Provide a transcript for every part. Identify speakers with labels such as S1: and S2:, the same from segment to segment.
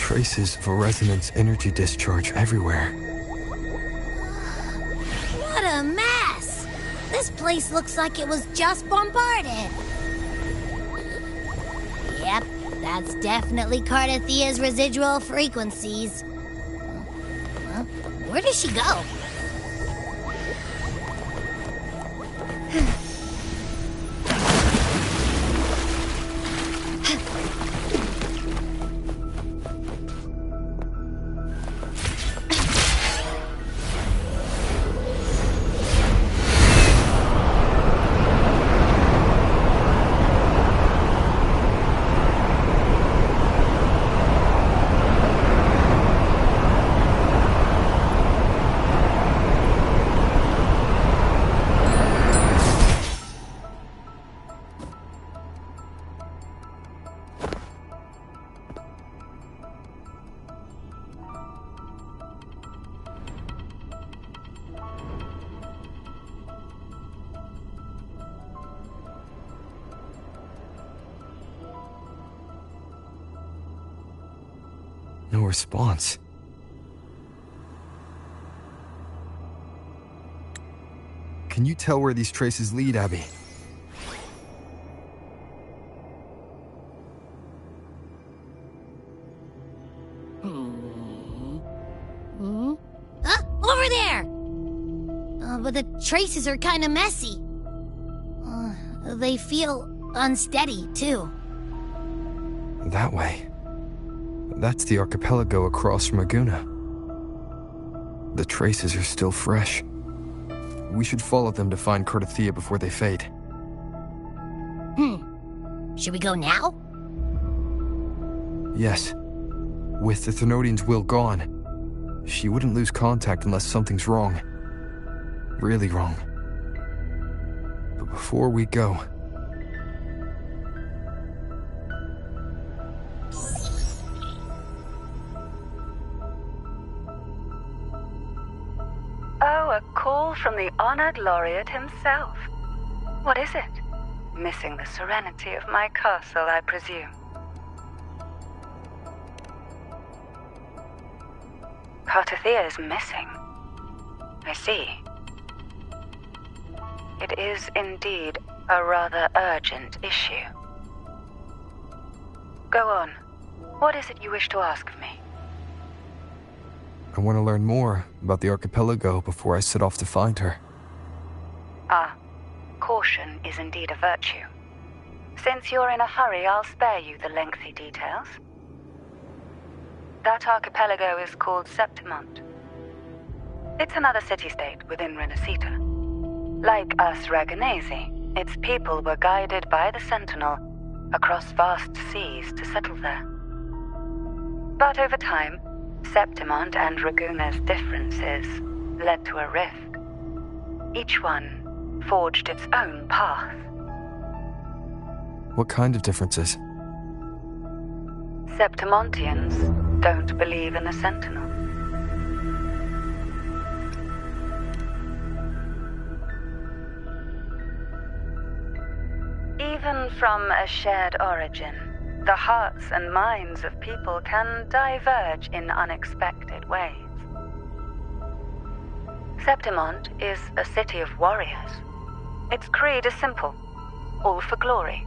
S1: traces of a resonance energy discharge everywhere.
S2: What a mess! This place looks like it was just bombarded. Yep, that's definitely Cardathia's residual frequencies. Huh? Where did she go?
S1: No response. Can you tell where these traces lead, Abby?
S2: Over there! But the traces are kind of messy. They feel unsteady, too.
S1: That way. That's the archipelago across from Aguna. The traces are still fresh. We should follow them to find Cardathia before they fade.
S2: Should we go now?
S1: Yes. With the Thernoidian's will gone, she wouldn't lose contact unless something's wrong. Really wrong. But before we go...
S3: Oh, a call from the honored laureate himself. What is it? Missing the serenity of my castle, I presume. Cardathia is missing. I see. It is indeed a rather urgent issue. Go on. What is it you wish to ask of me?
S1: I want to learn more about the archipelago before I set off to find her.
S3: Caution is indeed a virtue. Since you're in a hurry, I'll spare you the lengthy details. That archipelago is called Septimont. It's another city-state within Rinascita. Like us Raganesi, its people were guided by the Sentinel across vast seas to settle there. But over time, Septimont and Raguna's differences led to a rift. Each one forged its own path.
S1: What kind of differences?
S3: Septimontians don't believe in the Sentinel. Even from a shared origin, the hearts and minds of people can diverge in unexpected ways. Septimont is a city of warriors. Its creed is simple: all for glory,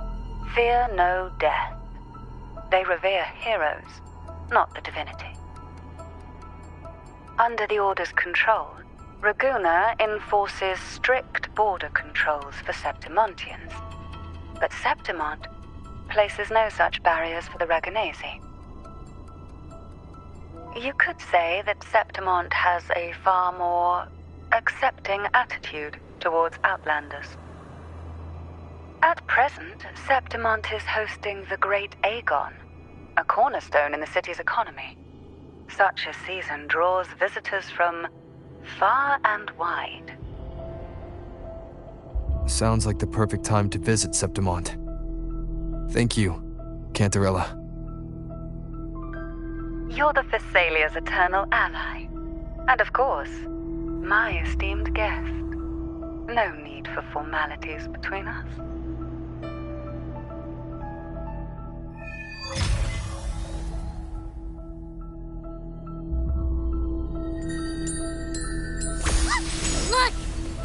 S3: fear no death. They revere heroes, not the divinity. Under the Order's control, Raguna enforces strict border controls for Septimontians, but Septimont places no such barriers for the Raganesi. You could say that Septimont has a far more accepting attitude towards outlanders. At present, Septimont is hosting the Great Aegon, a cornerstone in the city's economy. Such a season draws visitors from far and wide.
S1: Sounds like the perfect time to visit Septimont. Thank you, Cantarella.
S3: You're the Thessalia's eternal ally. And of course, my esteemed guest. No need for formalities between us.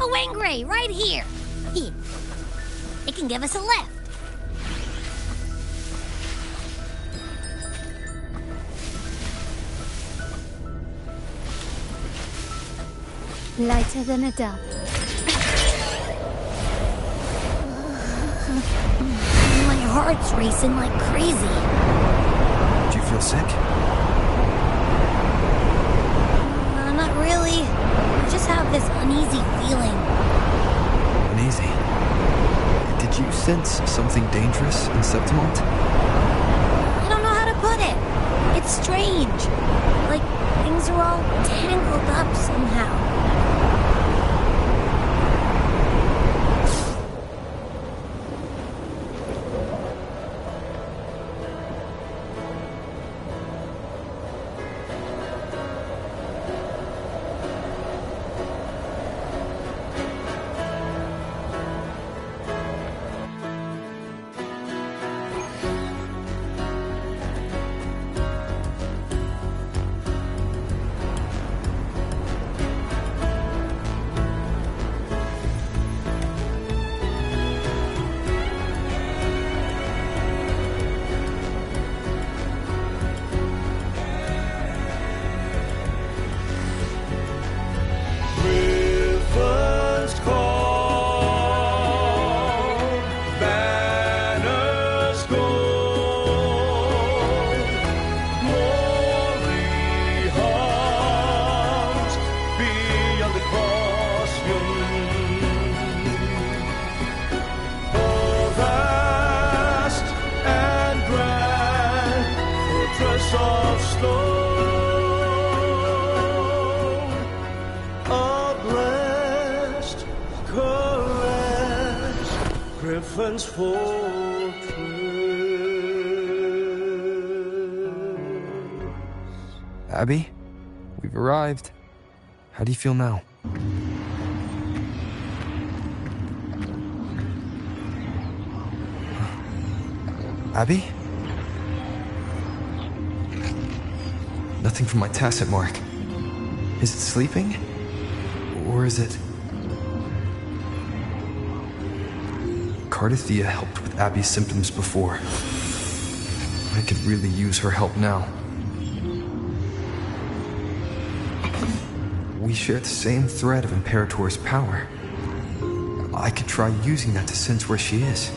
S2: A Wangray, right here. Here. It can give us a lift.
S4: Lighter than a dove.
S2: My heart's racing like crazy.
S1: Do you feel sick?
S2: Not really. I just have this uneasy feeling.
S1: Uneasy? Did you sense something dangerous in Septimont?
S2: I don't know how to put it. It's strange. Like things are all tangled up somehow.
S5: Griffin's fortress.
S1: Abby, we've arrived. How do you feel now? Abby? Nothing from my tacit mark. Is it sleeping? Or is it... Cardathia helped with Abby's symptoms before. I could really use her help now. We share the same thread of Imperator's power. I could try using that to sense where she is.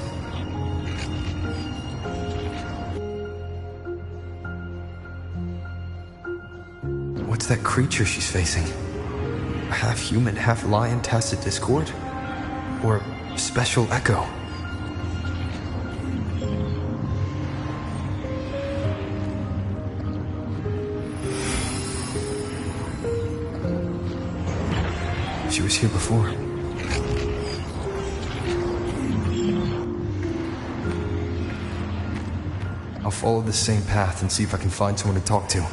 S1: What's that creature she's facing? A half-human, half-lion Tacit Discord? Or a special echo? She was here before. I'll follow the same path and see if I can find someone to talk to.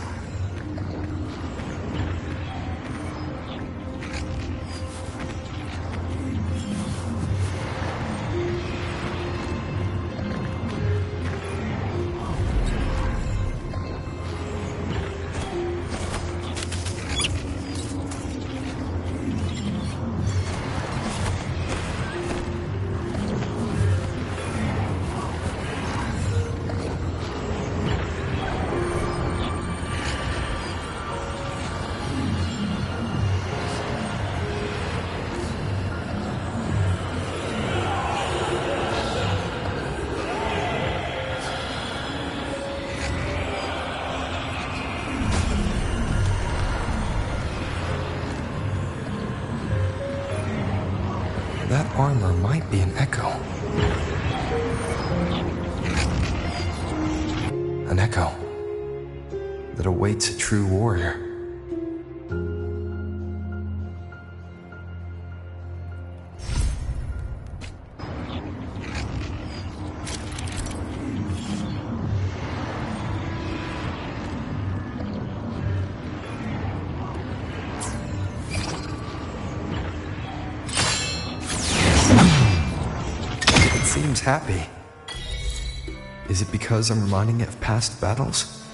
S1: That armor might be an echo. An echo that awaits a true warrior. Seems happy. Is it because I'm reminding it of past battles?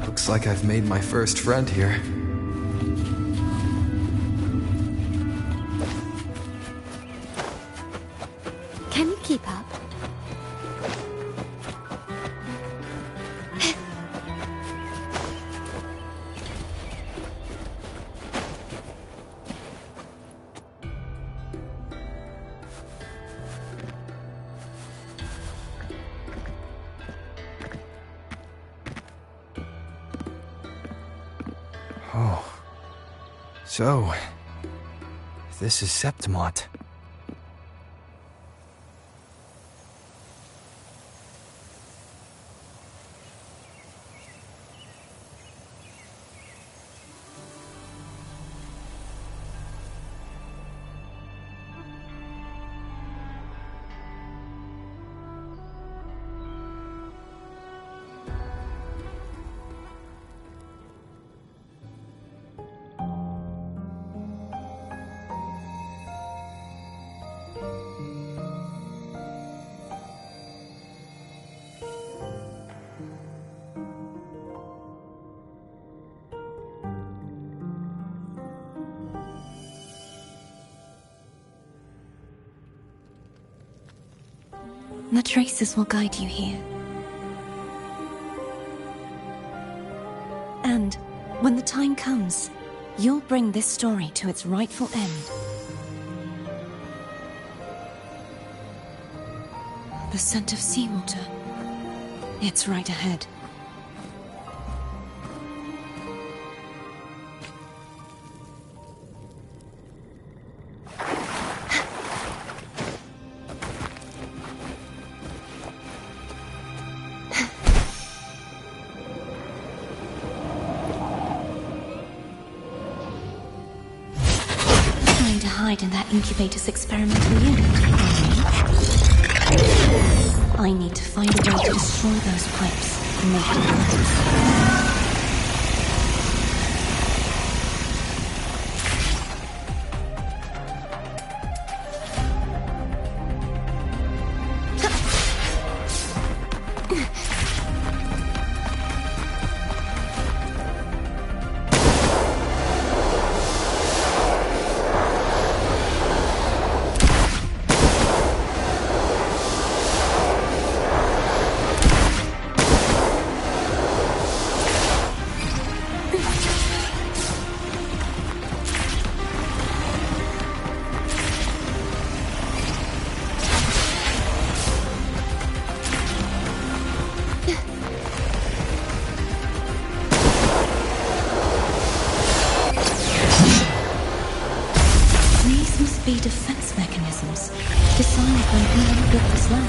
S1: Looks like I've made my first friend here.
S4: Can you keep up?
S1: Oh. So, this is Septimont.
S4: The traces will guide you here. And when the time comes, you'll bring this story to its rightful end. The scent of seawater. It's right ahead. Trying to hide in that incubator's experimental unit. I need to find a way to destroy those pipes and make devices. Defense mechanisms designed by whoever built this land.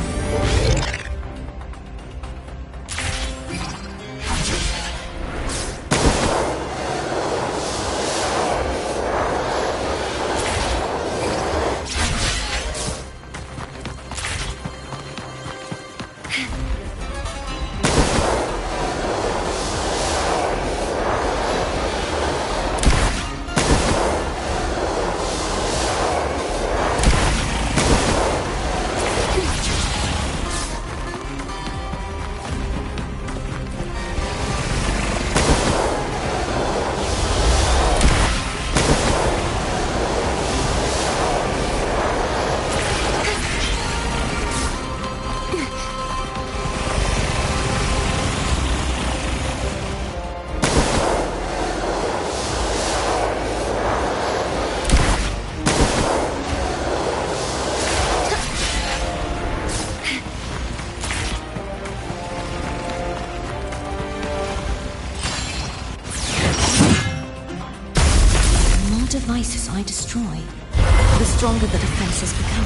S4: Devices I destroy, the stronger the defenses become.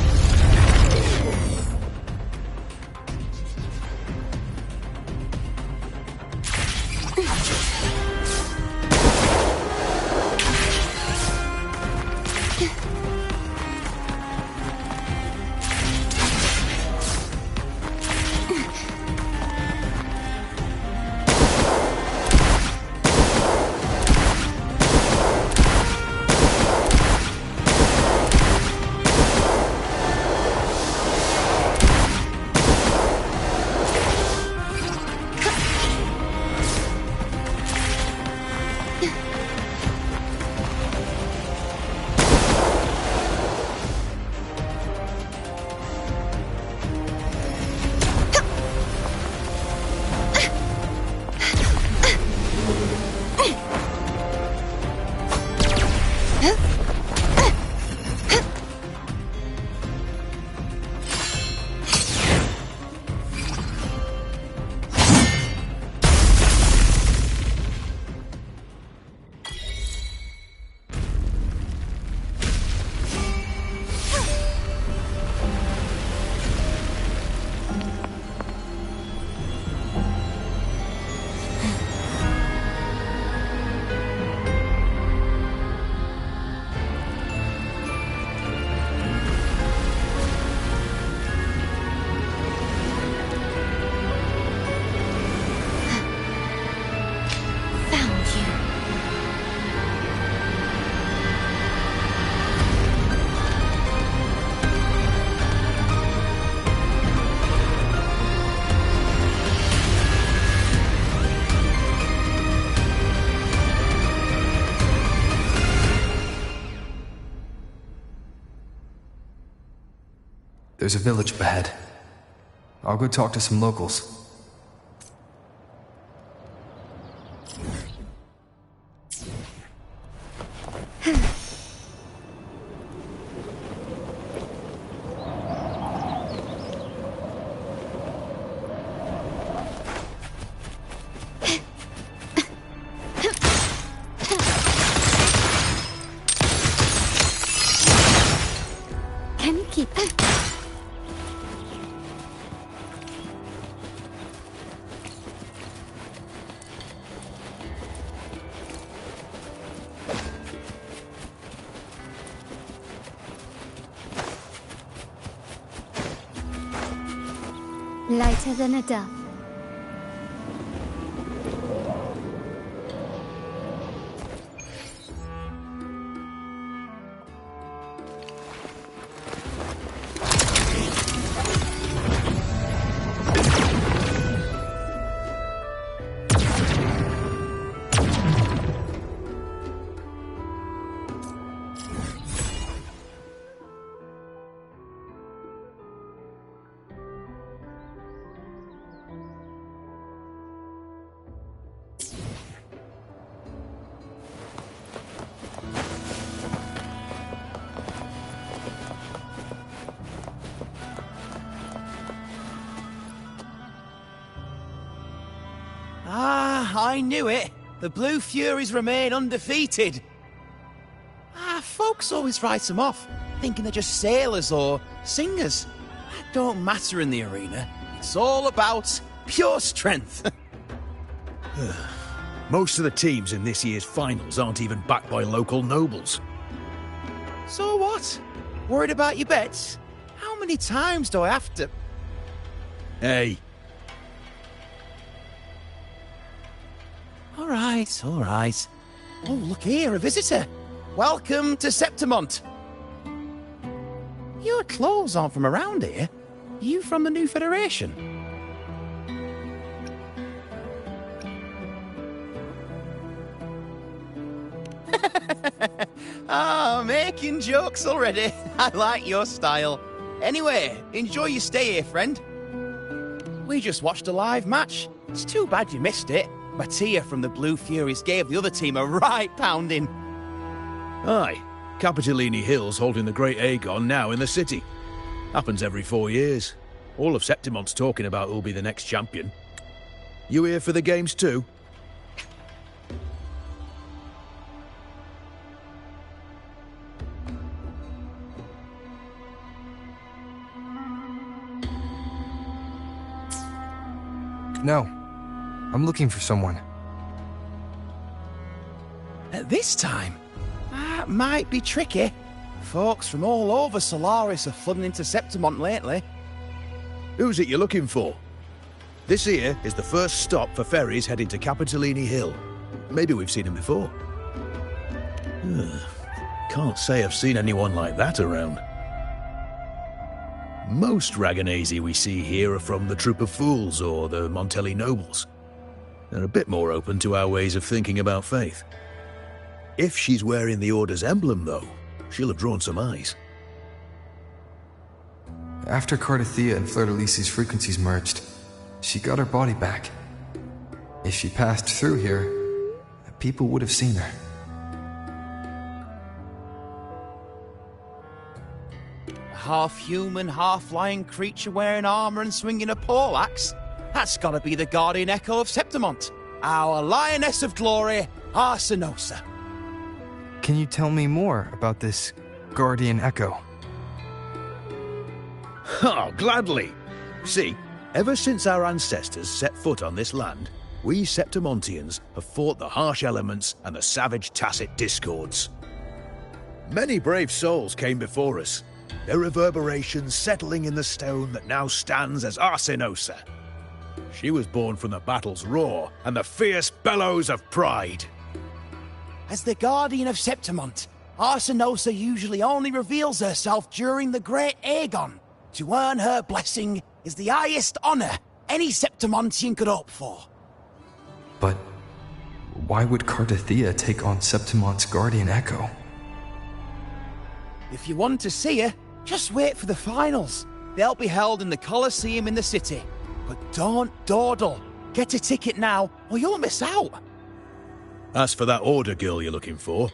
S1: There's a village ahead. I'll go talk to some locals.
S2: Can you keep it? Lighter than a dove.
S6: I knew it. The Blue Furies remain undefeated. Folks always write them off, thinking they're just sailors or singers. That don't matter in the arena. It's all about pure strength.
S7: Most of the teams in this year's finals aren't even backed by local nobles.
S6: So what? Worried about your bets? How many times do I have to...
S7: Hey,
S6: All right. Oh, look here, a visitor. Welcome to Septimont. Your clothes aren't from around here. Are you from the New Federation? Making jokes already. I like your style. Anyway, enjoy your stay here, friend. We just watched a live match. It's too bad you missed it. Mattia from the Blue Furies gave the other team a right pounding.
S7: aye. Capitolini Hill's holding the Great Aegon now in the city. Happens every 4 years. All of Septimont's talking about who'll be the next champion. You here for the games too?
S1: No. I'm looking for someone.
S6: At this time? That might be tricky. Folks from all over Solaris are flooding into Septimont lately.
S7: Who's it you're looking for? This here is the first stop for ferries heading to Capitolini Hill. Maybe we've seen him before. Can't say I've seen anyone like that around. Most Raganesi we see here are from the Troop of Fools or the Montelli Nobles. They're a bit more open to our ways of thinking about faith. If she's wearing the Order's emblem, though, she'll have drawn some eyes.
S1: After Cardathia and Fleur-de-Lis's frequencies merged, she got her body back. If she passed through here, people would have seen her.
S6: A half-human, half-lion creature wearing armor and swinging a poleaxe? That's gotta be the Guardian Echo of Septimont. Our Lioness of Glory, Arsinosa.
S1: Can you tell me more about this Guardian Echo?
S7: Oh, gladly! See, ever since our ancestors set foot on this land, we Septimontians have fought the harsh elements and the savage Tacit discords. Many brave souls came before us, their reverberations settling in the stone that now stands as Arsinosa. She was born from the battle's roar and the fierce bellows of pride.
S6: As the Guardian of Septimont, Arsinosa usually only reveals herself during the Great Aegon. To earn her blessing is the highest honor any Septimontian could hope for.
S1: But why would Cardathia take on Septimont's Guardian Echo?
S6: If you want to see her, just wait for the finals. They'll be held in the Colosseum in the city. But don't dawdle. Get a ticket now, or you'll miss out.
S7: As for that order girl you're looking for,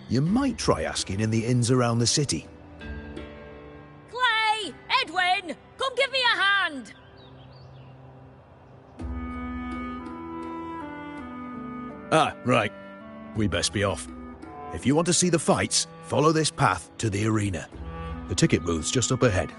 S7: you might try asking in the inns around the city.
S8: Clay! Edwin! Come give me a hand!
S7: Ah, right. We best be off. If you want to see the fights, follow this path to the arena. The ticket booth's just up ahead.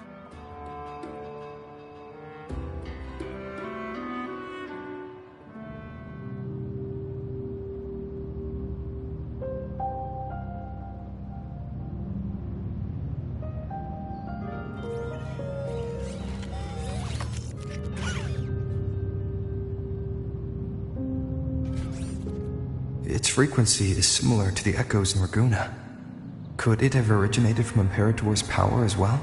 S1: Its frequency is similar to the echoes in Raguna. Could it have originated from Imperator's power as well?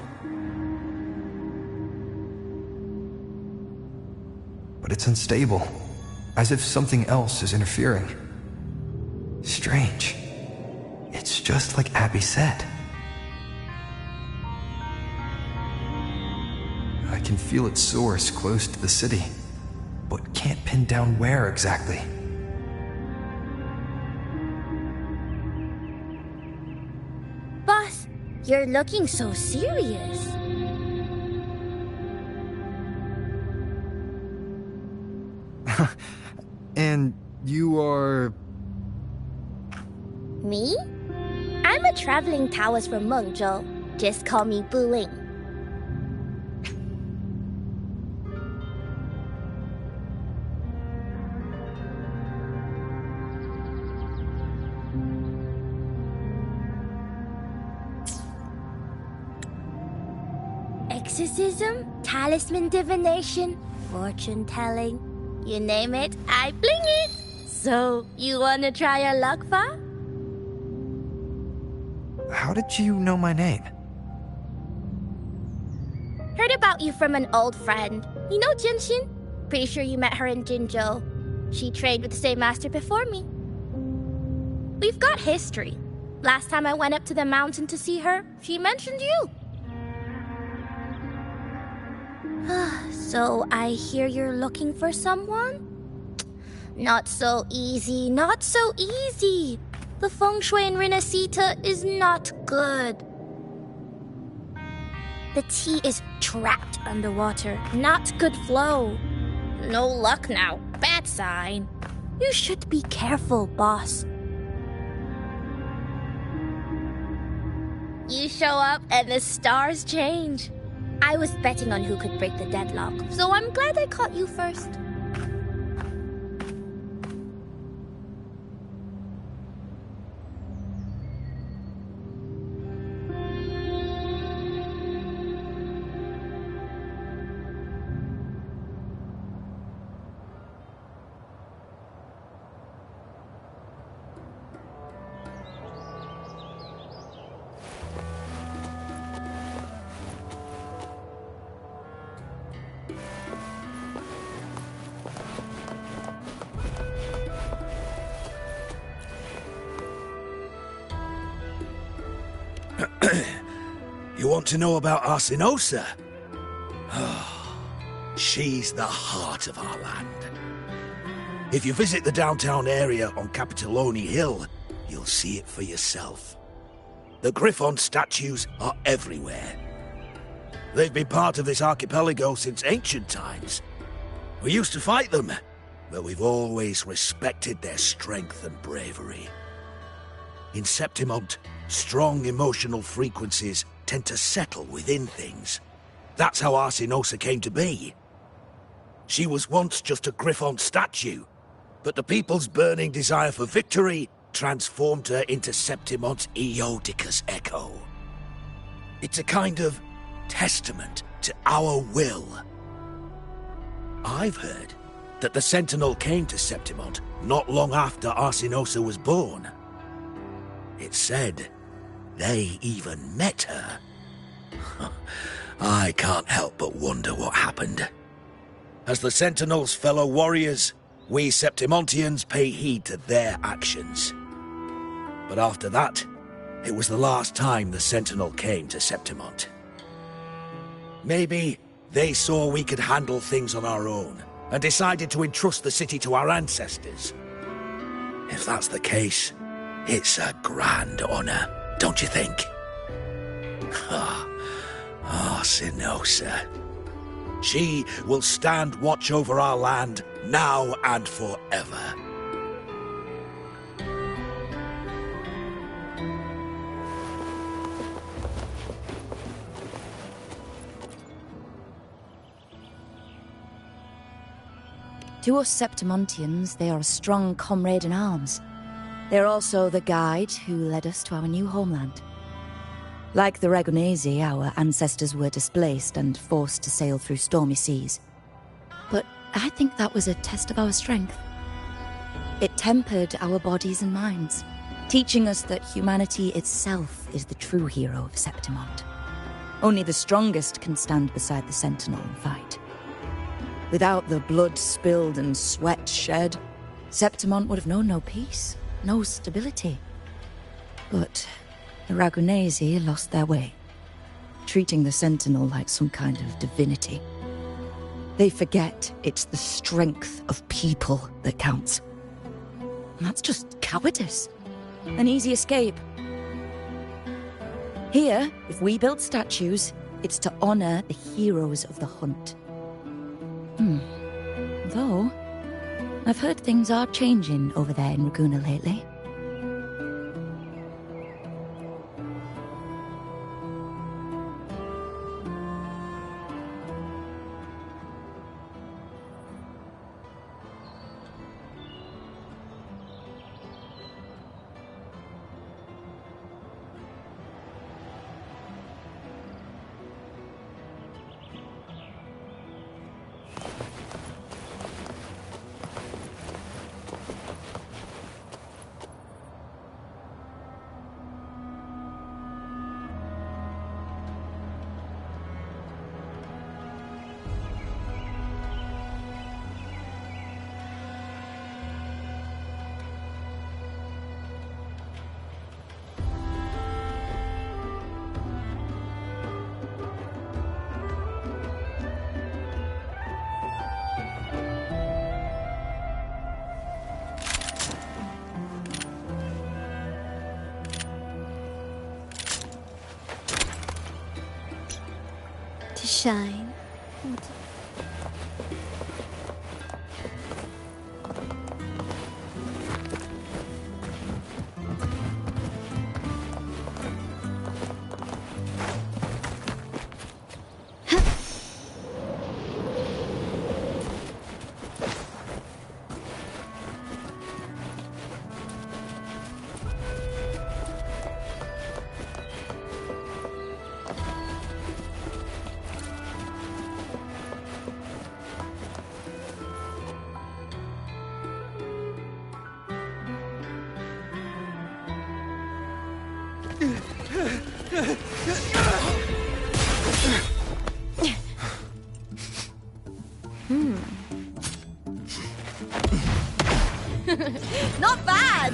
S1: But it's unstable, as if something else is interfering. Strange. It's just like Abby said. I can feel its source close to the city, but can't pin down where exactly.
S2: Boss, you're looking so serious.
S1: And you are...
S2: Me? I'm a traveling Taoist from Mengzhou. Just call me Buling. Exorcism, talisman divination, fortune telling. You name it, I bling it. So, you wanna try your luck, Fa?
S1: How did you know my name?
S2: Heard about you from an old friend. You know Jinshin? Pretty sure you met her in Jinzhou. She trained with the same master before me. We've got history. Last time I went up to the mountain to see her, she mentioned you. So I hear you're looking for someone? Not so easy, not so easy. The feng shui in Rinascita is not good. The tea is trapped underwater, not good flow. No luck now, bad sign. You should be careful, boss. You show up and the stars change. I was betting on who could break the deadlock, so I'm glad I caught you first.
S7: You want to know about Arsinosa? She's the heart of our land. If you visit the downtown area on Capitolone Hill, you'll see it for yourself. The Griffon statues are everywhere. They've been part of this archipelago since ancient times. We used to fight them, but we've always respected their strength and bravery. In Septimont, strong emotional frequencies tend to settle within things. That's how Arsinosa came to be. She was once just a Griffon statue, but the people's burning desire for victory transformed her into Septimont's Eodica's echo. It's a kind of testament to our will. I've heard that the Sentinel came to Septimont not long after Arsinosa was born. It's said they even met her. I can't help but wonder what happened. As the Sentinel's fellow warriors, we Septimontians pay heed to their actions. But after that, it was the last time the Sentinel came to Septimont. Maybe they saw we could handle things on our own and decided to entrust the city to our ancestors. If that's the case, it's a grand honor, don't you think? Sinosa. She will stand watch over our land now and forever.
S9: To us Septimontians, they are a strong comrade in arms. They're also the guide who led us to our new homeland. Like the Ragonesi, our ancestors were displaced and forced to sail through stormy seas. But I think that was a test of our strength. It tempered our bodies and minds, teaching us that humanity itself is the true hero of Septimont. Only the strongest can stand beside the Sentinel and fight. Without the blood spilled and sweat shed, Septimont would have known no peace, no stability. But the Ragonesi lost their way, treating the Sentinel like some kind of divinity. They forget it's the strength of people that counts. And that's just cowardice. An easy escape. Here, if we build statues, it's to honor the heroes of the hunt. Though, I've heard things are changing over there in Raguna lately.
S2: Shine.
S8: Not bad!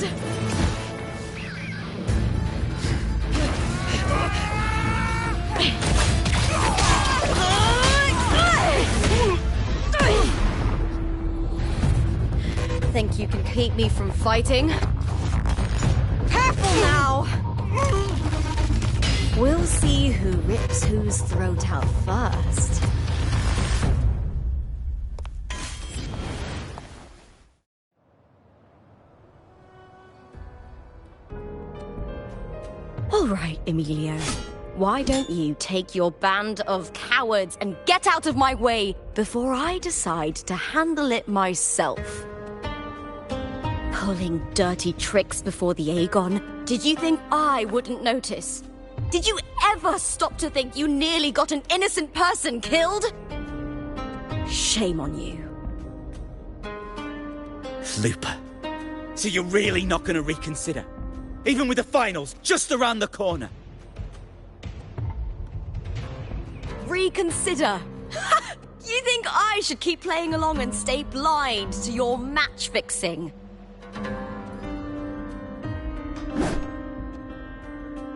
S8: Think you can keep me from fighting? Careful now! We'll see who rips whose throat out first. All right, Emilio. Why don't you take your band of cowards and get out of my way before I decide to handle it myself? Pulling dirty tricks before the Aegon. Did you think I wouldn't notice? Did you ever stop to think you nearly got an innocent person killed? Shame on you.
S10: Lupa, so you're really not going to reconsider? Even with the finals just around the corner?
S8: Reconsider? You think I should keep playing along and stay blind to your match fixing?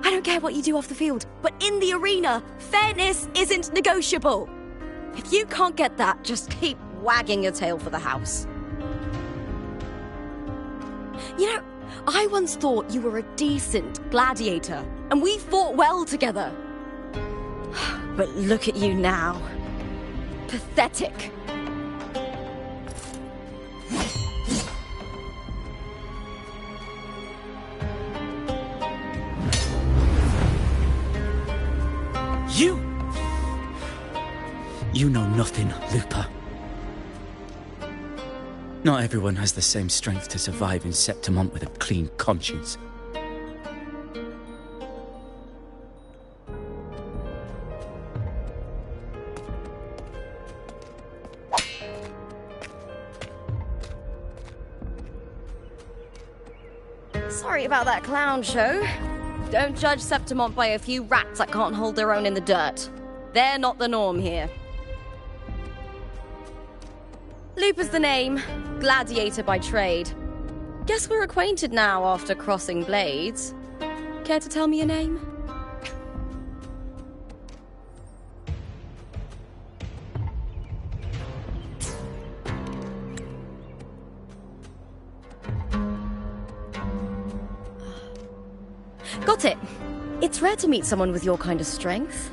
S8: I don't care what you do off the field, but in the arena, fairness isn't negotiable. If you can't get that, just keep wagging your tail for the house. You know, I once thought you were a decent gladiator, and we fought well together. But look at you now. Pathetic.
S10: You know nothing, Lupa. Not everyone has the same strength to survive in Septimont with a clean conscience.
S8: Sorry about that clown show. Don't judge Septimont by a few rats that can't hold their own in the dirt. They're not the norm here. Lupa's the name, gladiator by trade. Guess we're acquainted now after crossing blades. Care to tell me your name? Got it. It's rare to meet someone with your kind of strength.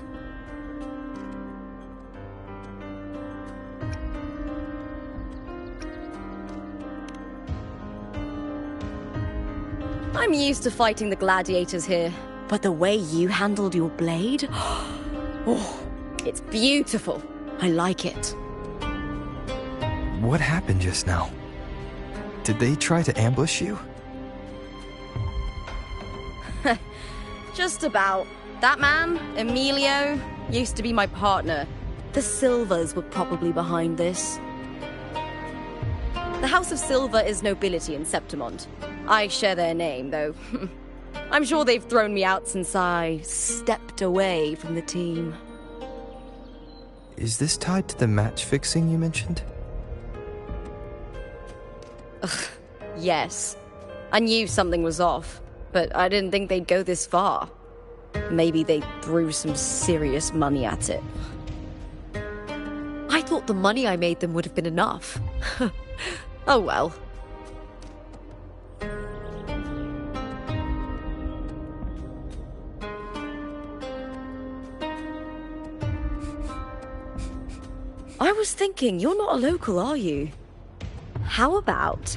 S8: I'm used to fighting the gladiators here, but the way you handled your blade... Oh, it's beautiful. I like it.
S1: What happened just now? Did they try to ambush you?
S8: Just about. That man, Emilio, used to be my partner. The Silvers were probably behind this. The House of Silver is nobility in Septimont. I share their name, though. I'm sure they've thrown me out since I stepped away from the team.
S1: Is this tied to the match fixing you mentioned?
S8: Ugh, yes. I knew something was off, but I didn't think they'd go this far. Maybe they threw some serious money at it.
S11: I thought the money I made them would have been enough. Oh well.
S8: I was thinking, you're not a local, are you? How about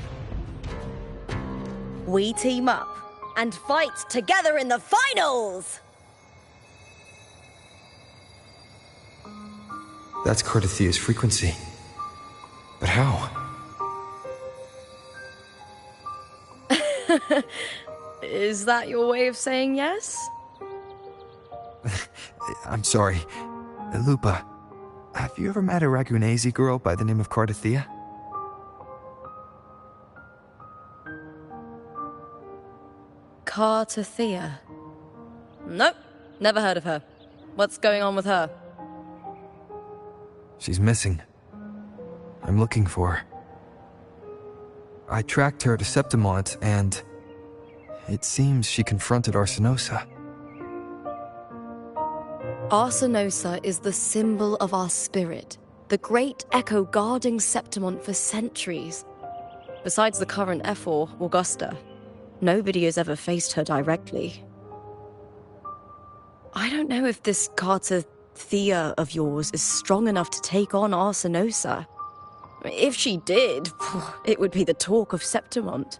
S8: we team up and fight together in the finals?
S1: That's Cardathia's frequency. But how?
S8: Is that your way of saying yes?
S1: I'm sorry. Lupa, have you ever met a Ragunese girl by the name of Cardathia?
S8: Cardathia? Nope, never heard of her. What's going on with her?
S1: She's missing. I'm looking for her. I tracked her to Septimont, and it seems she confronted Arsinosa.
S8: Arsinosa is the symbol of our spirit, the great echo guarding Septimont for centuries. Besides the current Ephor, Augusta, nobody has ever faced her directly. I don't know if this Cardathia of yours is strong enough to take on Arsinosa. If she did, it would be the talk of Septimont.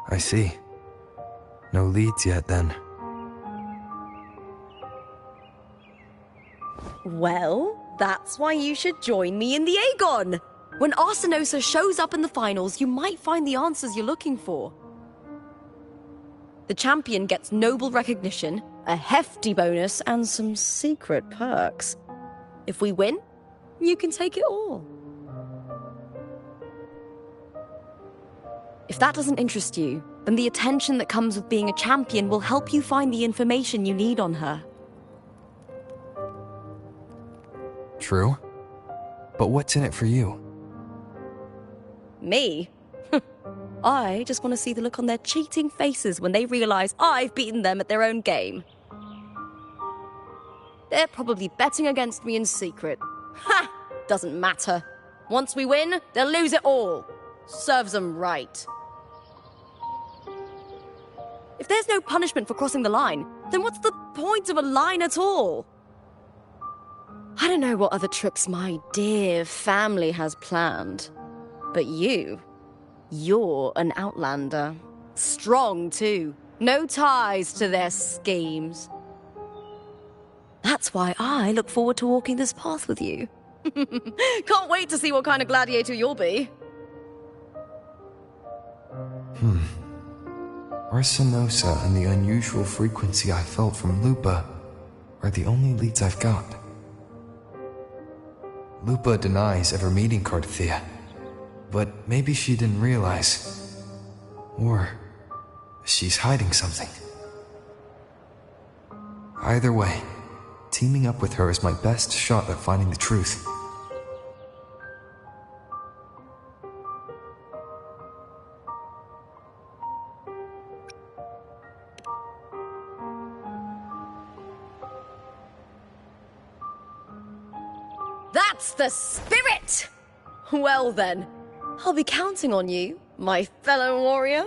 S1: I see. No leads yet, then.
S8: Well, that's why you should join me in the Aegon! When Arsinosa shows up in the finals, you might find the answers you're looking for. The champion gets noble recognition, a hefty bonus, and some secret perks. If we win, you can take it all. If that doesn't interest you, then the attention that comes with being a champion will help you find the information you need on her.
S1: True. But what's in it for you?
S8: Me? I just want to see the look on their cheating faces when they realise I've beaten them at their own game. They're probably betting against me in secret. Ha! Doesn't matter. Once we win, they'll lose it all. Serves them right. If there's no punishment for crossing the line, then what's the point of a line at all? I don't know what other tricks my dear family has planned, but you're an outlander. Strong, too. No ties to their schemes. That's why I look forward to walking this path with you. Can't wait to see what kind of gladiator you'll be.
S1: Arsenosa and the unusual frequency I felt from Lupa are the only leads I've got. Lupa denies ever meeting Cardathea, but maybe she didn't realize. Or she's hiding something. Either way, teaming up with her is my best shot at finding the truth.
S8: That's the spirit! Well then, I'll be counting on you, my fellow warrior.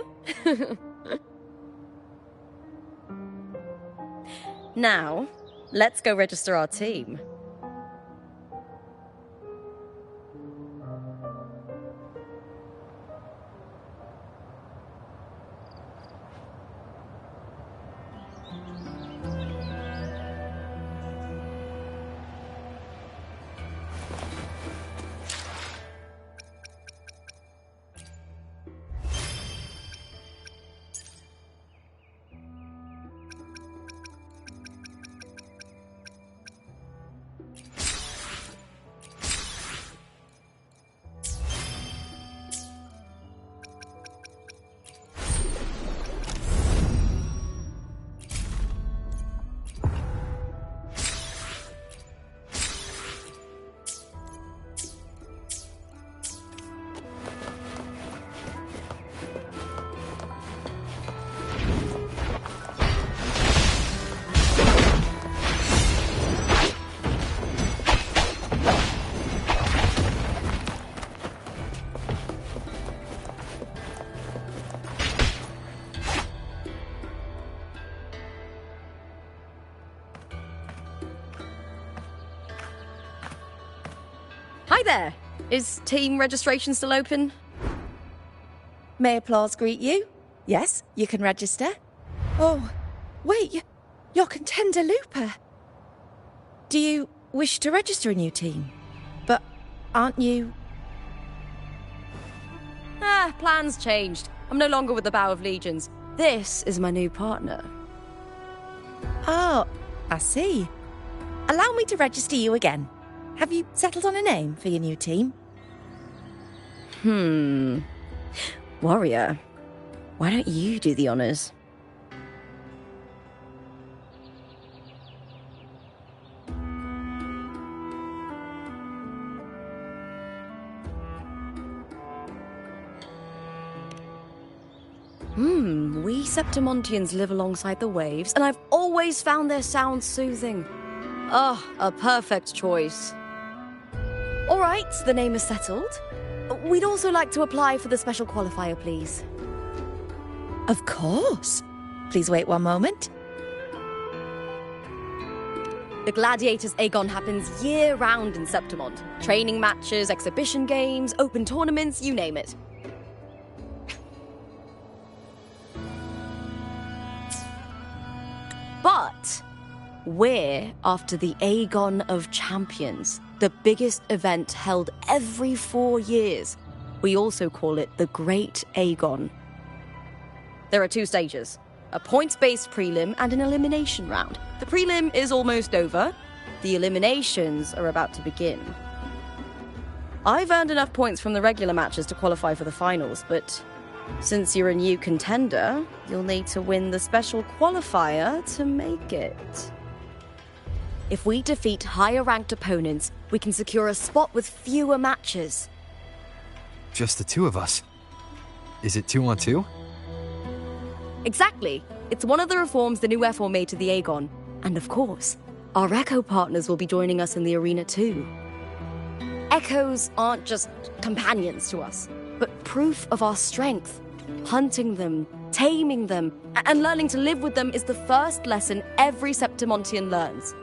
S8: Now, let's go register our team. Hi there! Is team registration still open?
S9: May applause greet you? Yes, you can register. Oh, wait, you're contender Lupa. Do you wish to register a new team? But aren't you...
S8: Plans changed. I'm no longer with the Bow of Legions. This is my new partner.
S9: Oh, I see. Allow me to register you again. Have you settled on a name for your new team?
S8: Warrior, why don't you do the honors? We Septimontians live alongside the waves, and I've always found their sound soothing. Oh, a perfect choice. All right, the name is settled. We'd also like to apply for the special qualifier, please.
S9: Of course. Please wait one moment.
S8: The Gladiators Aegon happens year-round in Septimont. Training matches, exhibition games, open tournaments, you name it. But we're after the Aegon of Champions, the biggest event held every 4 years. We also call it the Great Aegon. There are 2 stages, a points-based prelim and an elimination round. The prelim is almost over. The eliminations are about to begin. I've earned enough points from the regular matches to qualify for the finals, but since you're a new contender, you'll need to win the special qualifier to make it. If we defeat higher-ranked opponents, we can secure a spot with fewer matches.
S1: Just the 2 of us. Is it 2-on-2?
S8: Exactly. It's one of the reforms the new F4 made to the Aegon. And of course, our Echo partners will be joining us in the arena too. Echoes aren't just companions to us, but proof of our strength. Hunting them, taming them, and learning to live with them is the first lesson every Septimontian learns.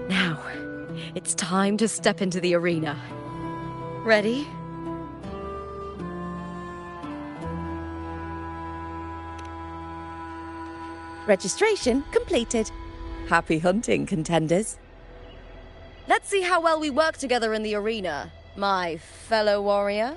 S8: Now, it's time to step into the arena. Ready? Registration completed. Happy hunting, contenders. Let's see how well we work together in the arena, my fellow warrior.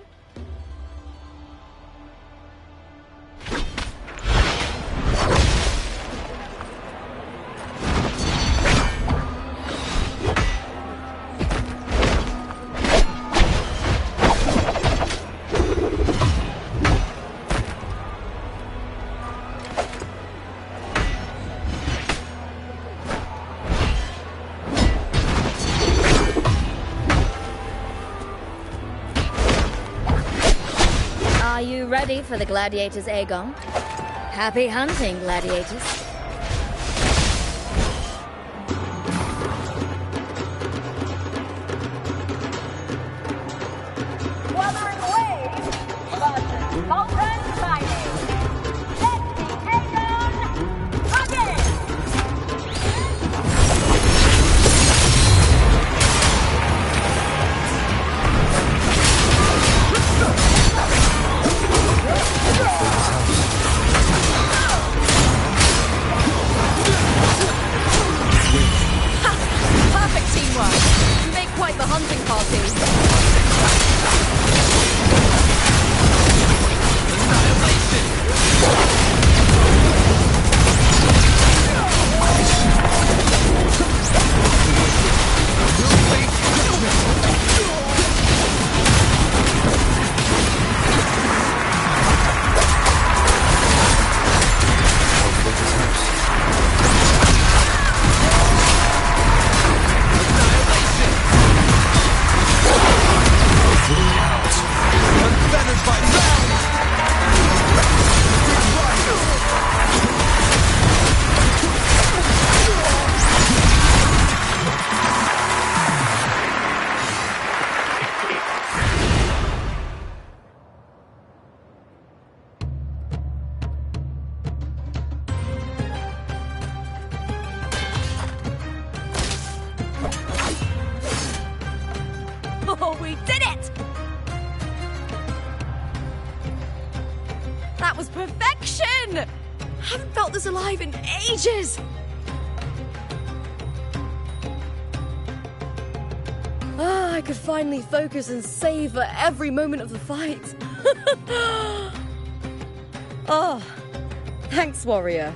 S2: Are you ready for the gladiators, Aegon? Happy hunting, gladiators.
S12: Wuthering versus Conference Fighting. Let the Aegon begin!
S8: Perfect teamwork. You make quite the hunting party. Oh, we did it! That was perfection! Haven't felt this alive in ages! I could finally focus and savor every moment of the fight. Oh, thanks, warrior.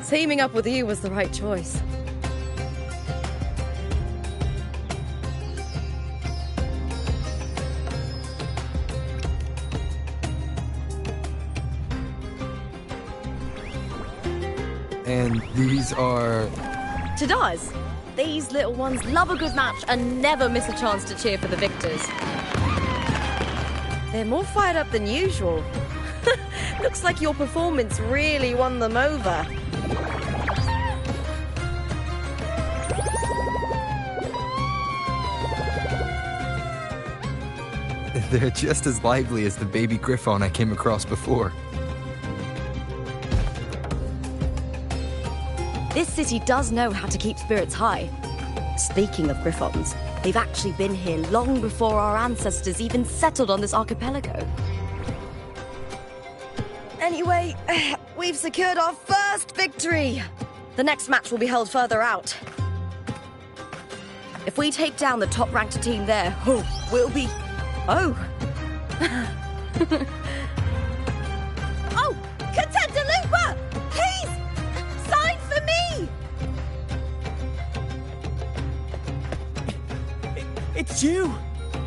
S8: Teaming up with you was the right choice.
S1: And these are...
S8: Tadars, these little ones love a good match and never miss a chance to cheer for the victors. They're more fired up than usual. Looks like your performance really won them over.
S1: They're just as lively as the baby Griffon I came across before.
S8: This city does know how to keep spirits high. Speaking of Griffons, they've actually been here long before our ancestors even settled on this archipelago. Anyway, we've secured our first victory! The next match will be held further out. If we take down the top-ranked team there, we'll be... Oh! Oh! Contender Looper! Please! Sign for me!
S5: It's you!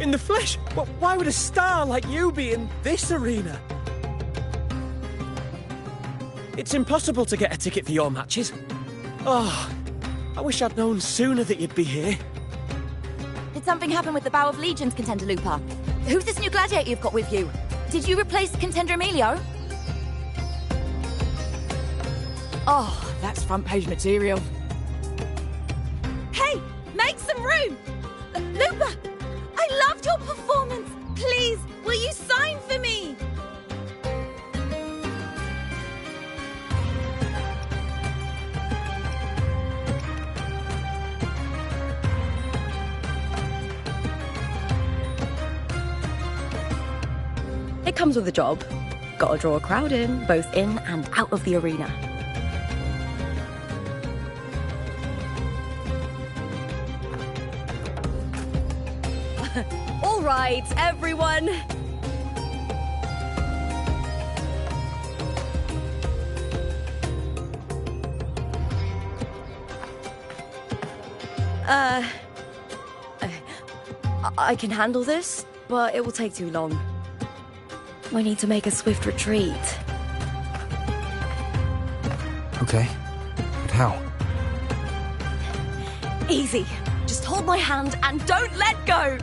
S5: In the flesh! Why would a star like you be in this arena? It's impossible to get a ticket for your matches. Oh, I wish I'd known sooner that you'd be here.
S9: Did something happen with the Bow of Legions, Contender Looper? Who's this new gladiator you've got with you? did you replace Contender Emilio? Oh, that's front page material.
S8: Hey, make some room! Lupa, I loved your performance. Please, will you sign for me?
S13: It comes with a job. Gotta draw a crowd in, both in and out of the arena. All right, everyone. I can handle this, but it will take too long. We need to make a swift retreat.
S1: Okay, but how?
S13: Easy. Just hold my hand and don't let go!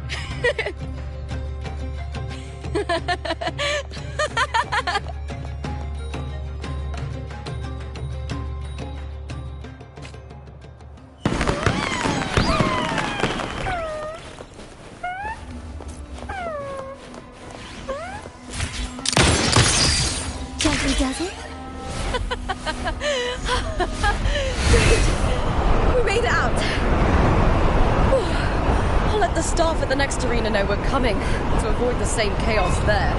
S8: Gently does it?
S13: We made it out. I'll let the staff at the next arena know we're coming to avoid the same chaos there.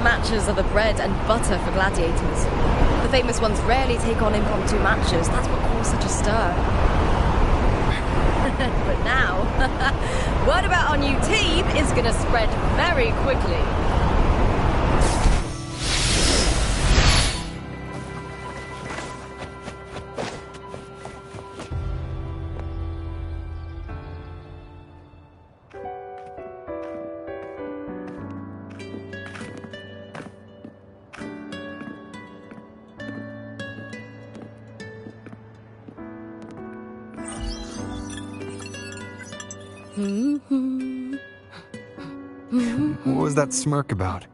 S13: Matches are the bread and butter for gladiators. The famous ones rarely take on impromptu matches. That's what caused such a stir. But now, word about our new team is going to spread very quickly.
S1: What was that smirk about?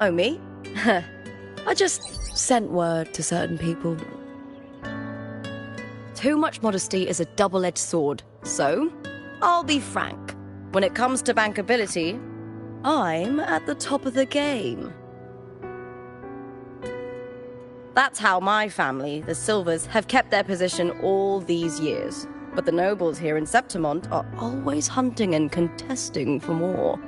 S13: Oh, me? I just sent word to certain people. Too much modesty is a double-edged sword, so I'll be frank. When it comes to bankability, I'm at the top of the game. That's how my family, the Silvers, have kept their position all these years. But the nobles here in Septimont are always hunting and contesting for more.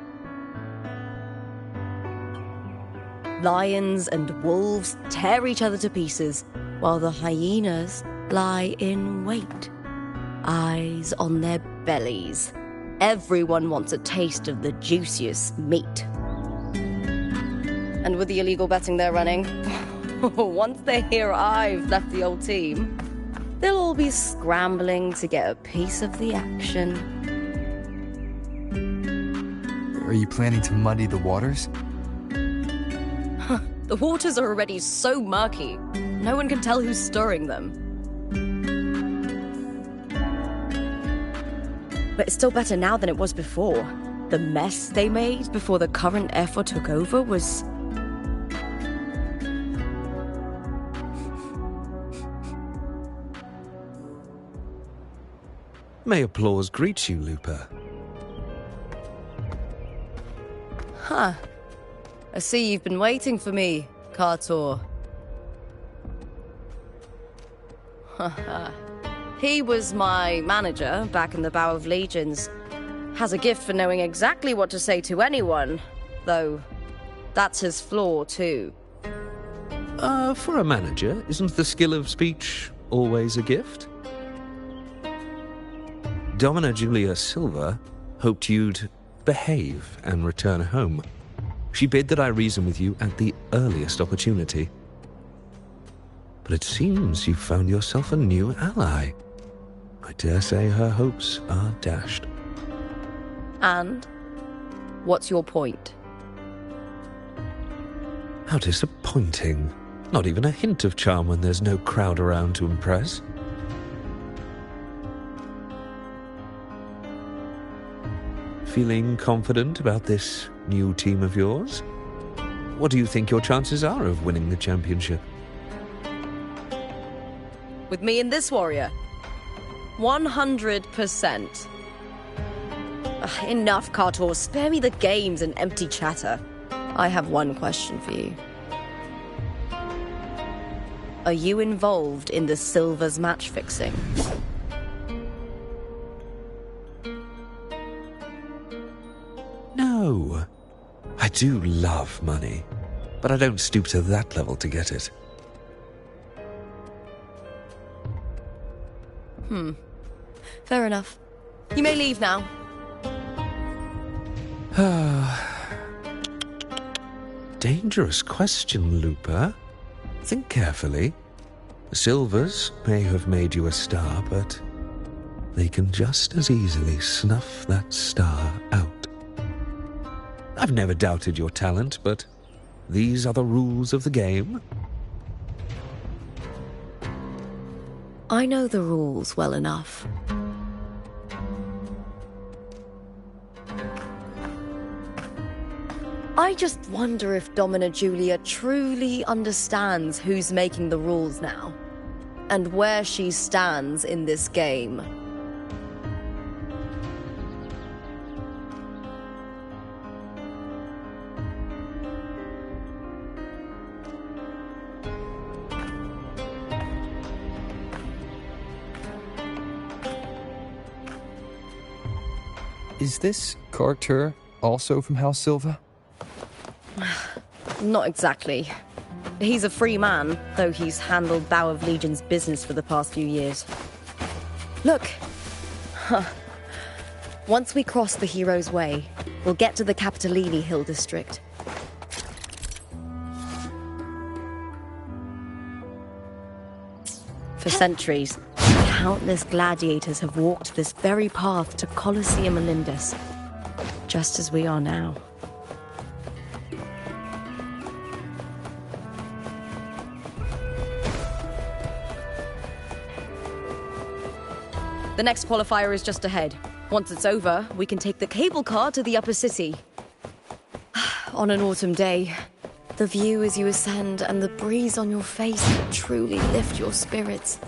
S13: Lions and wolves tear each other to pieces, while the hyenas lie in wait, eyes on their bellies. Everyone wants a taste of the juiciest meat. And with the illegal betting they're running, once they hear I've left the old team, they'll all be scrambling to get a piece of the action.
S1: Are you planning to muddy the waters?
S13: The waters are already so murky, no one can tell who's stirring them. But it's still better now than it was before. The mess they made before the current effort took over was...
S14: May applause greet you, Lupa.
S13: Huh. I see you've been waiting for me, Kartor. He was my manager back in the Bow of Legions. Has a gift for knowing exactly what to say to anyone, though that's his flaw too.
S14: For a manager, isn't the skill of speech always a gift? Domina Julia Silva hoped you'd behave and return home. She bid that I reason with you at the earliest opportunity. But it seems you've found yourself a new ally. I dare say her hopes are dashed.
S13: And? What's your point?
S14: How disappointing. Not even a hint of charm when there's no crowd around to impress. Feeling confident about this new team of yours? What do you think your chances are of winning the championship?
S13: With me and this warrior? 100%. Enough, Kartor. Spare me the games and empty chatter. I have one question for you. Are you involved in the Silver's match fixing?
S14: No. I do love money, but I don't stoop to that level to get it.
S13: Fair enough. You may leave now.
S14: Dangerous question, Looper. Think carefully. The Silvers may have made you a star, but they can just as easily snuff that star out. I've never doubted your talent, but these are the rules of the game.
S13: I know the rules well enough. I just wonder if Domina Julia truly understands who's making the rules now, and where she stands in this game.
S1: Is this Kartur also from House Silva?
S13: Not exactly. He's a free man, though he's handled Bow of Legion's business for the past few years. Look! Once we cross the Hero's Way, we'll get to the Capitolini Hill district. For centuries, countless gladiators have walked this very path to Colosseum Olindus, just as we are now. The next qualifier is just ahead. Once it's over, we can take the cable car to the upper city. On an autumn day, the view as you ascend and the breeze on your face will truly lift your spirits.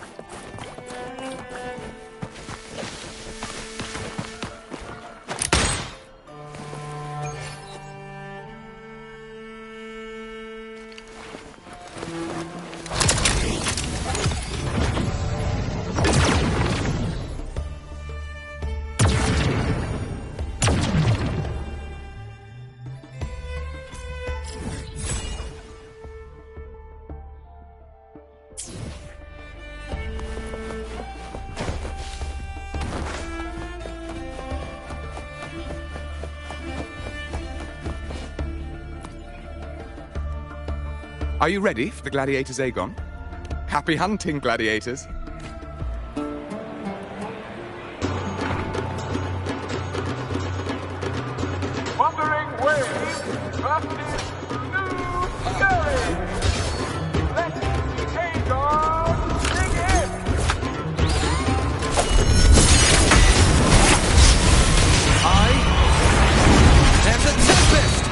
S15: Are you ready for the gladiators, Aegon? Happy hunting, gladiators.
S12: Wuthering Waves versus Blue Sky. Let the Aegon begin.
S1: I am the Tempest!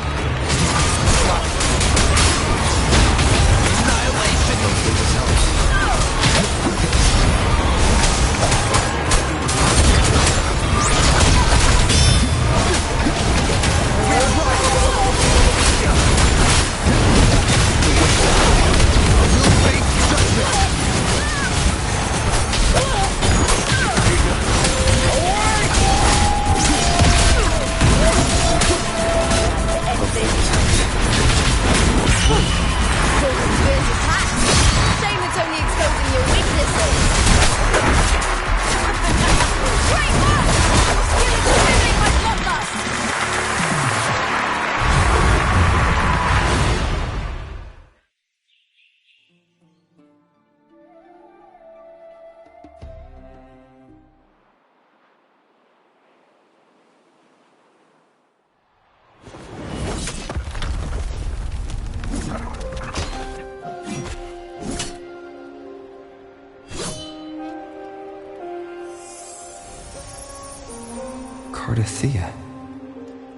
S1: Cardathia.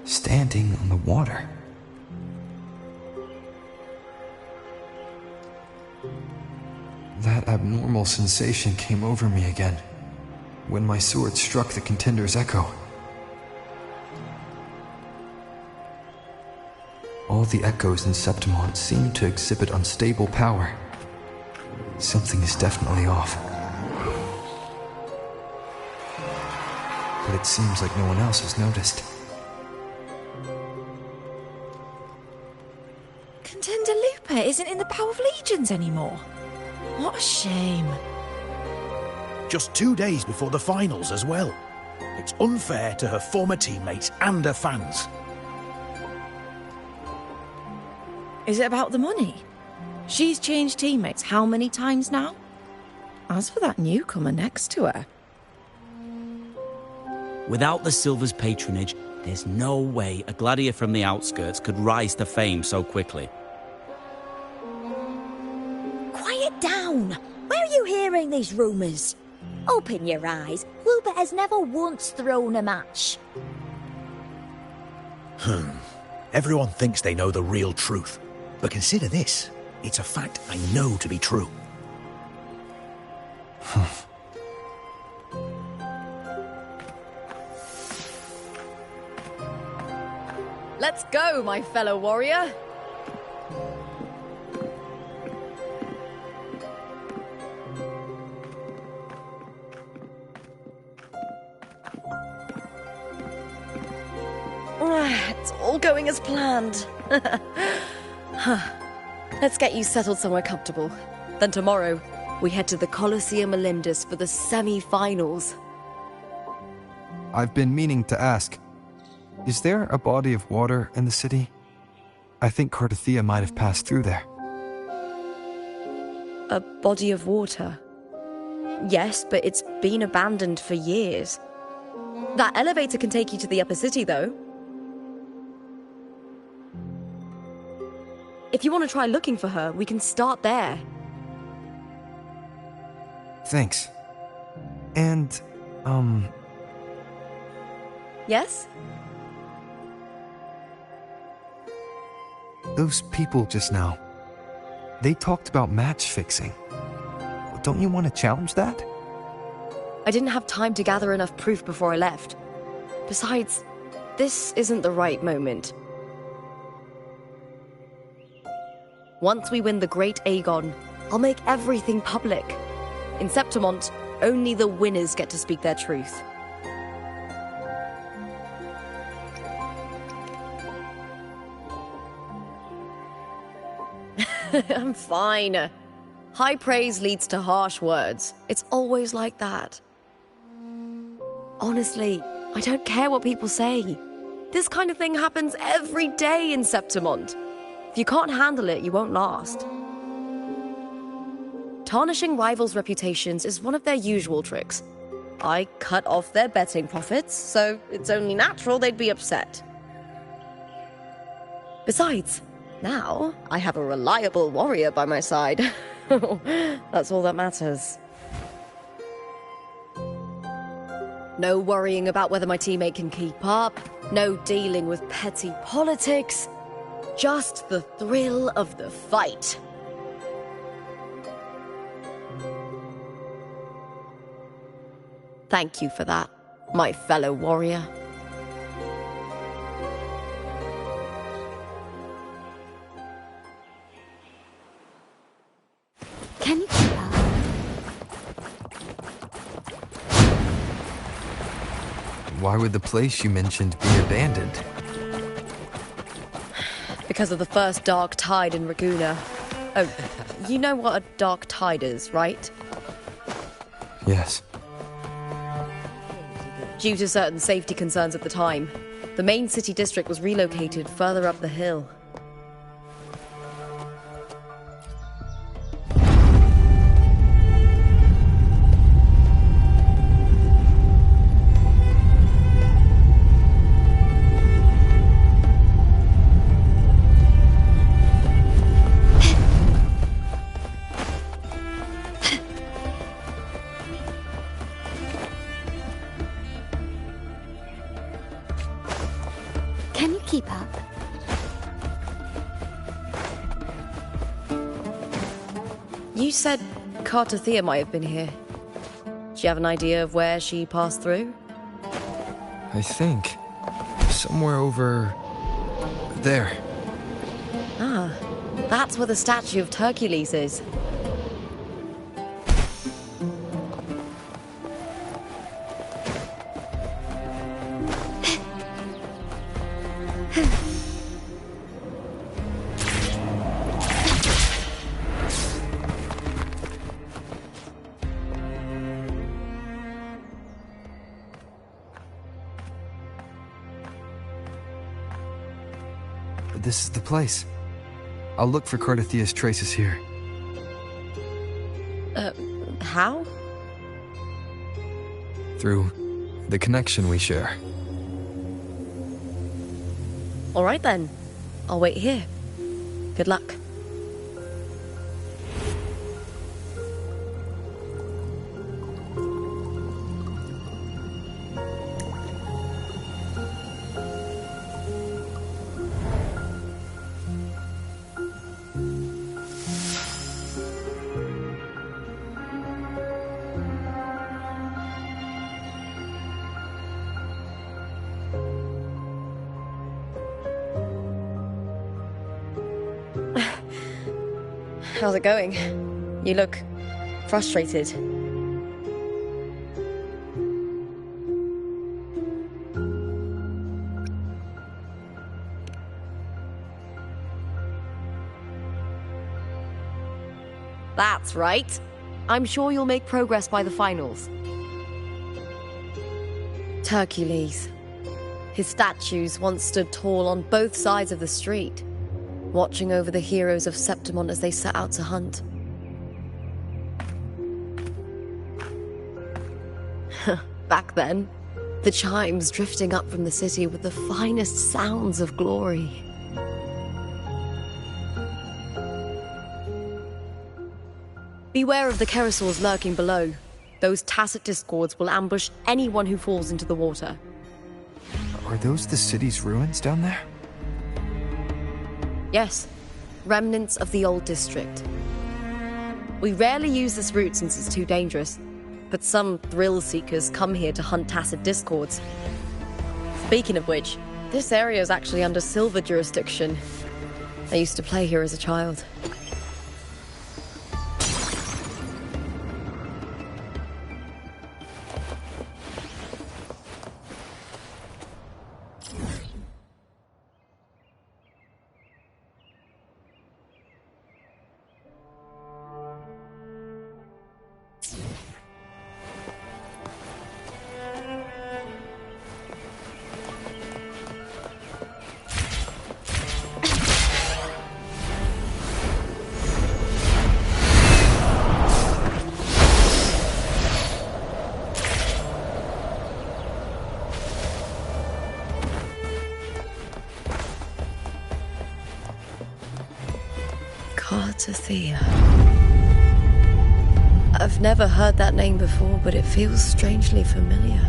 S1: standing on the water. That abnormal sensation came over me again when my sword struck the contender's echo. All the echoes in Septimont seem to exhibit unstable power. Something is definitely off. But it seems like no one else has noticed.
S16: Contender Lupa isn't in the Power of Legions anymore. What a shame.
S7: Just 2 days before the finals as well. It's unfair to her former teammates and her fans.
S16: Is it about the money? She's changed teammates how many times now? As for that newcomer next to her...
S10: Without the Silver's patronage, there's no way a gladiator from the outskirts could rise to fame so quickly.
S17: Quiet down! Where are you hearing these rumours? Open your eyes. Lupa has never once thrown a match.
S7: Everyone thinks they know the real truth. But consider this. It's a fact I know to be true.
S13: Let's go, my fellow warrior! It's all going as planned. Let's get you settled somewhere comfortable. Then tomorrow, we head to the Colosseum Olympus for the semi-finals.
S1: I've been meaning to ask, is there a body of water in the city? I think Cardothea might have passed through there.
S13: A body of water? Yes, but it's been abandoned for years. That elevator can take you to the upper city, though. If you want to try looking for her, we can start there.
S1: Thanks. And,
S13: Yes?
S1: those people just now, they talked about match fixing. Don't you want to challenge that?
S13: I didn't have time to gather enough proof before I left. Besides, this isn't the right moment. Once we win the Great Aegon, I'll make everything public. In Septimont, only the winners get to speak their truth. I'm fine. High praise leads to harsh words. It's always like that. Honestly, I don't care what people say. This kind of thing happens every day in Septimont. If you can't handle it, you won't last. Tarnishing rivals' reputations is one of their usual tricks. I cut off their betting profits, so it's only natural they'd be upset. Besides, now I have a reliable warrior by my side. That's all that matters. No worrying about whether my teammate can keep up, no dealing with petty politics. Just the thrill of the fight. Thank you for that, my fellow warrior.
S17: Can you keep up?
S1: Why would the place you mentioned be abandoned?
S13: Because of the first dark tide in Raguna. Oh, you know what a dark tide is, right?
S1: Yes.
S13: Due to certain safety concerns at the time, the main city district was relocated further up the hill.
S17: Keep up.
S13: You said Cartothea might have been here. Do you have an idea of where she passed through?
S1: I think. Somewhere over... there.
S13: Ah, that's where the statue of Hercules is.
S1: This is the place. I'll look for Cartothea's traces here.
S13: How?
S1: Through the connection we share.
S13: All right then. I'll wait here. Good luck. How's it going? You look frustrated. That's right. I'm sure you'll make progress by the finals. Hercules. His statues once stood tall on both sides of the street, watching over the heroes of Septimont as they set out to hunt. Back then, the chimes drifting up from the city with the finest sounds of glory. Beware of the Kerosaurs lurking below. Those tacit discords will ambush anyone who falls into the water.
S1: Are those the city's ruins down there?
S13: Yes, remnants of the old district. We rarely use this route since it's too dangerous, but some thrill-seekers come here to hunt tacit discords. Speaking of which, this area is actually under Silver jurisdiction. I used to play here as a child. Cartothea. I've never heard that name before, but it feels strangely familiar.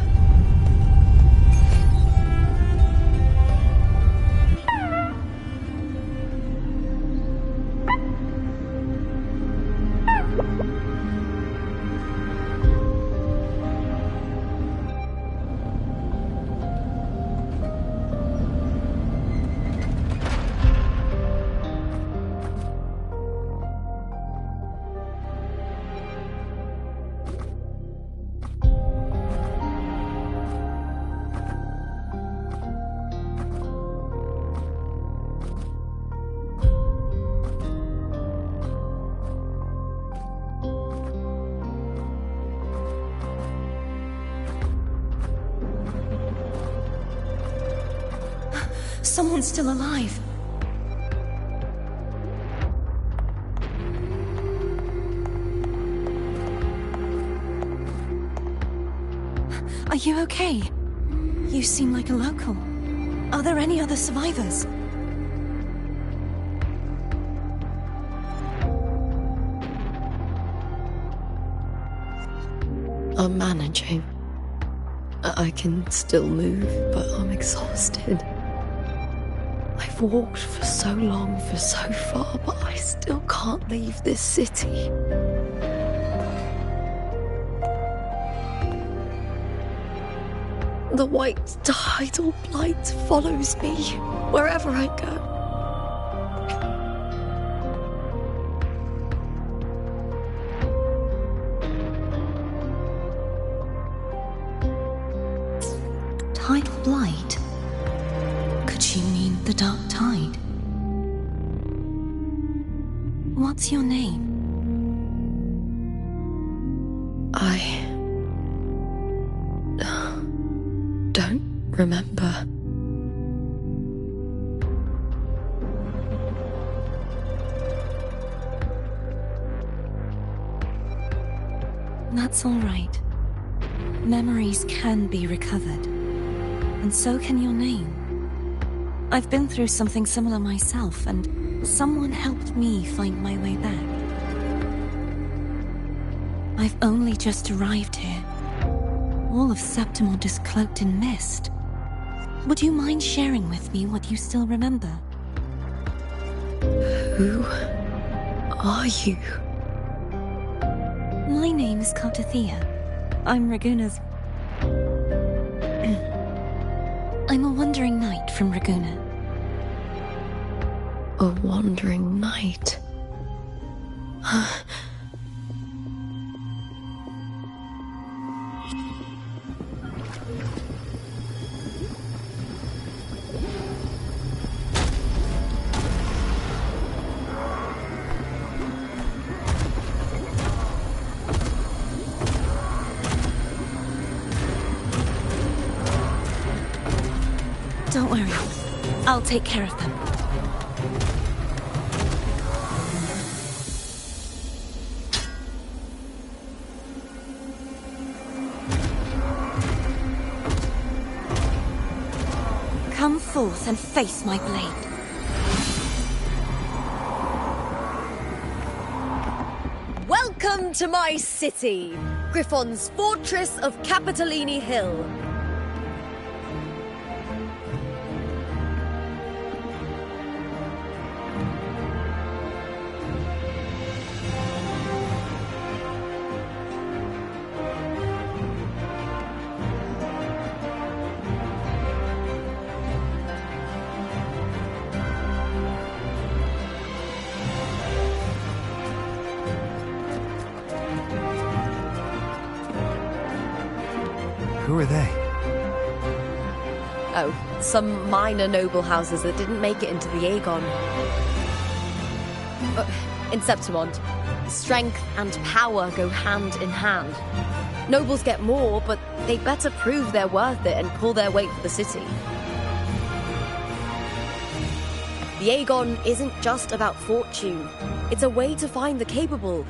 S4: Someone's still alive. Are you okay? You seem like a local. Are there any other survivors?
S13: I'm managing. I can still move, but I'm exhausted.
S11: I've walked for so long, for so far, but I still can't leave this city. The white tidal blight follows me wherever I go.
S4: Tidal blight? Could she mean the dark tide? What's your name?
S11: I don't remember.
S4: That's all right. Memories can be recovered. And so can your name. I've been through something similar myself, and someone helped me find my way back. I've only just arrived here. All of Septimont is cloaked in mist. Would you mind sharing with me what you still remember?
S11: Who are you?
S4: My name is Kotathea. I'm Raguna's... I'm a wandering knight from Raguna.
S11: A wandering knight.
S4: Don't worry. I'll take care of them. Come forth and face my blade.
S8: Welcome to my city, Griffon's fortress of Capitolini Hill.
S1: Who are they?
S8: Oh, some minor noble houses that didn't make it into the Aegon. In Septimont, strength and power go hand in hand. Nobles get more, but they better prove they're worth it and pull their weight for the city. The Aegon isn't just about fortune. It's a way to find the capable.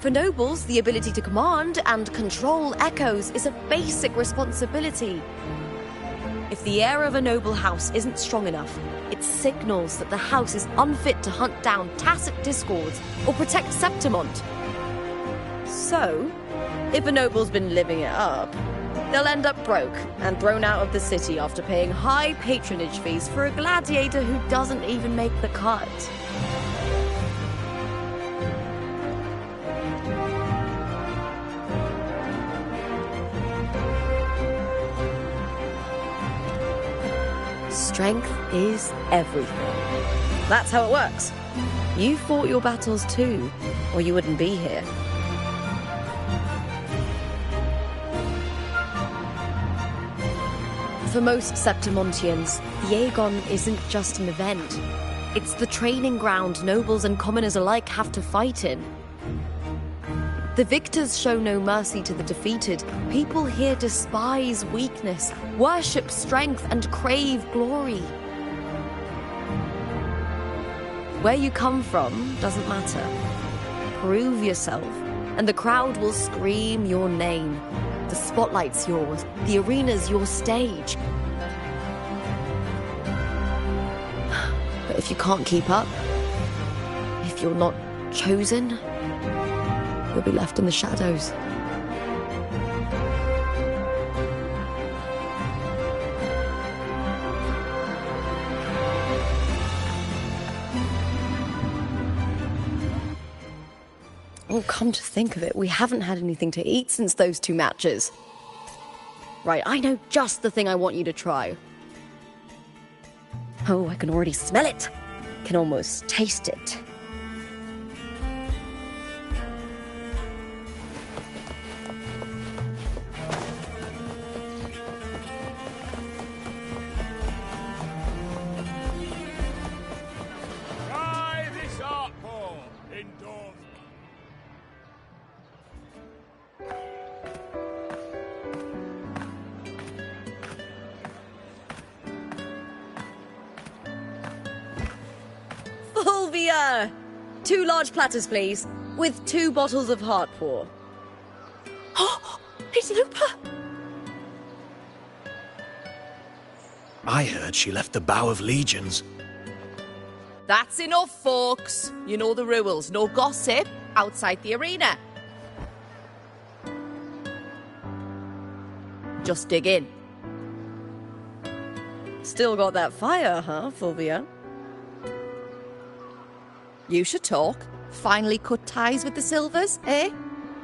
S8: For nobles, the ability to command and control echoes is a basic responsibility. If the heir of a noble house isn't strong enough, it signals that the house is unfit to hunt down tacit discords or protect Septimont. So, if a noble's been living it up, they'll end up broke and thrown out of the city after paying high patronage fees for a gladiator who doesn't even make the cut. Strength is everything. That's how it works. You fought your battles too, or you wouldn't be here. For most Septimontians, the Aegon isn't just an event. It's the training ground nobles and commoners alike have to fight in. The victors show no mercy to the defeated. People here despise weakness, worship strength, and crave glory. Where you come from doesn't matter. Prove yourself, and the crowd will scream your name. The spotlight's yours, the arena's your stage. But if you can't keep up, if you're not chosen, you'll be left in the shadows.
S13: Oh, come to think of it, we haven't had anything to eat since those 2 matches. Right, I know just the thing I want you to try. Oh, I can already smell it. Can almost taste it.
S12: Try this art form indoors.
S13: Fulvia! 2 large platters, please, with 2 bottles of Heartpour.
S16: Oh, it's Lupa!
S7: I heard she left the Bow of Legions.
S16: That's enough, folks. You know the rules. No gossip outside the arena. Just dig in.
S13: Still got that fire, huh, Fulvia?
S16: You should talk. Finally cut ties with the Silvers, eh?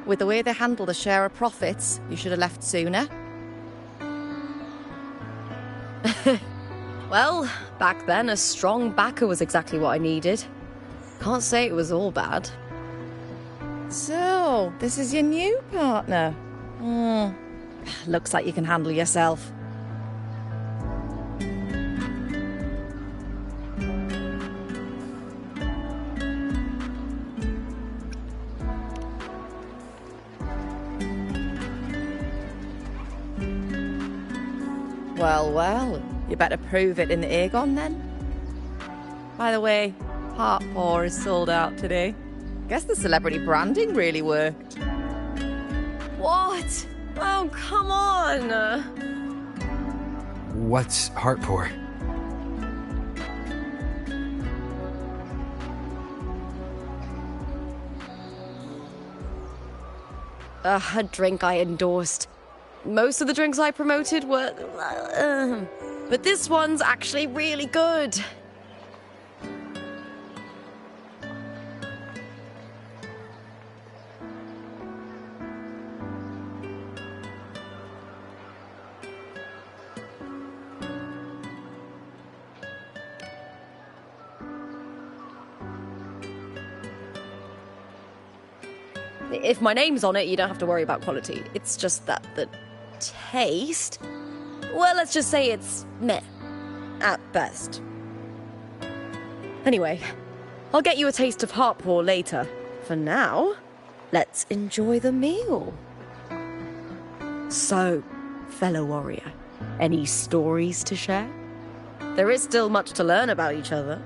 S16: With the way they handle the share of profits, you should have left sooner.
S13: Well, back then, a strong backer was exactly what I needed. Can't say it was all bad.
S16: So, this is your new partner. Looks like you can handle yourself. Well, well, you better prove it in the Aegon then. By the way, Heartpour is sold out today. Guess the celebrity branding really worked.
S13: What? Oh, come on!
S1: What's Heartpour?
S13: A drink I endorsed. Most of the drinks I promoted were... but this one's actually really good. If my name's on it, you don't have to worry about quality. It's just that the taste... well, let's just say it's meh. At best. Anyway, I'll get you a taste of Heartpour later. For now, let's enjoy the meal. So, fellow warrior, any stories to share? There is still much to learn about each other.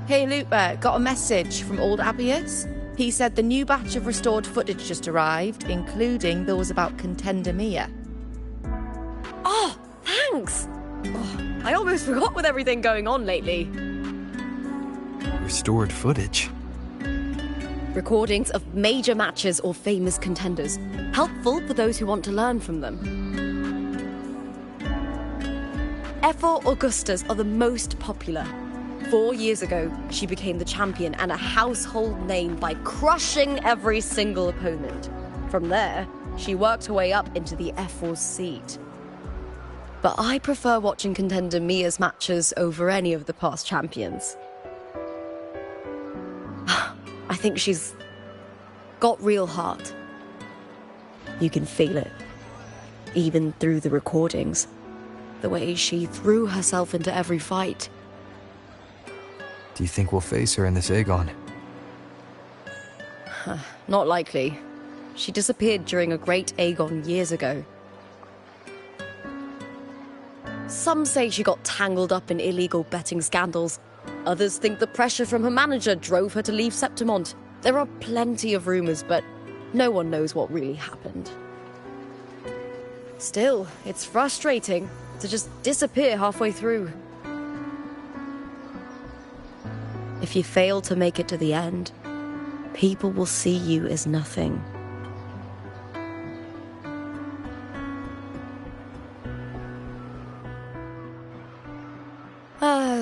S16: Hey Lupa, got a message from old Abius. He said the new batch of restored footage just arrived, including those about Contender Mia.
S13: Oh, thanks! Oh, I almost forgot with everything going on lately.
S1: Restored footage?
S13: Recordings of major matches or famous contenders. Helpful for those who want to learn from them. F4 Augustas are the most popular. 4 years ago, she became the champion and a household name by crushing every single opponent. From there, she worked her way up into the F4 seat. But I prefer watching Contender Mia's matches over any of the past champions. I think she's got real heart. You can feel it, even through the recordings. The way she threw herself into every fight.
S1: Do you think we'll face her in this Aegon?
S13: Not likely. She disappeared during a great Aegon years ago. Some say she got tangled up in illegal betting scandals. Others think the pressure from her manager drove her to leave Septimont. There are plenty of rumours, but no one knows what really happened. Still, it's frustrating to just disappear halfway through. If you fail to make it to the end, people will see you as nothing.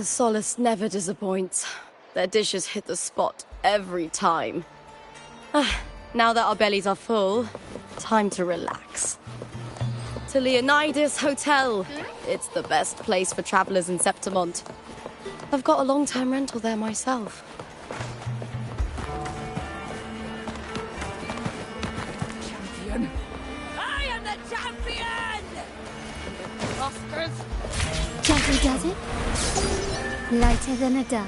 S13: Solace never disappoints. Their dishes hit the spot every time. Now that our bellies are full, time to relax. To Leonidas Hotel. It's the best place for travelers in Septimont. I've got a long-term rental there myself.
S12: Champion! I am the champion! Oscars!
S18: Gently does it. Lighter than a dove.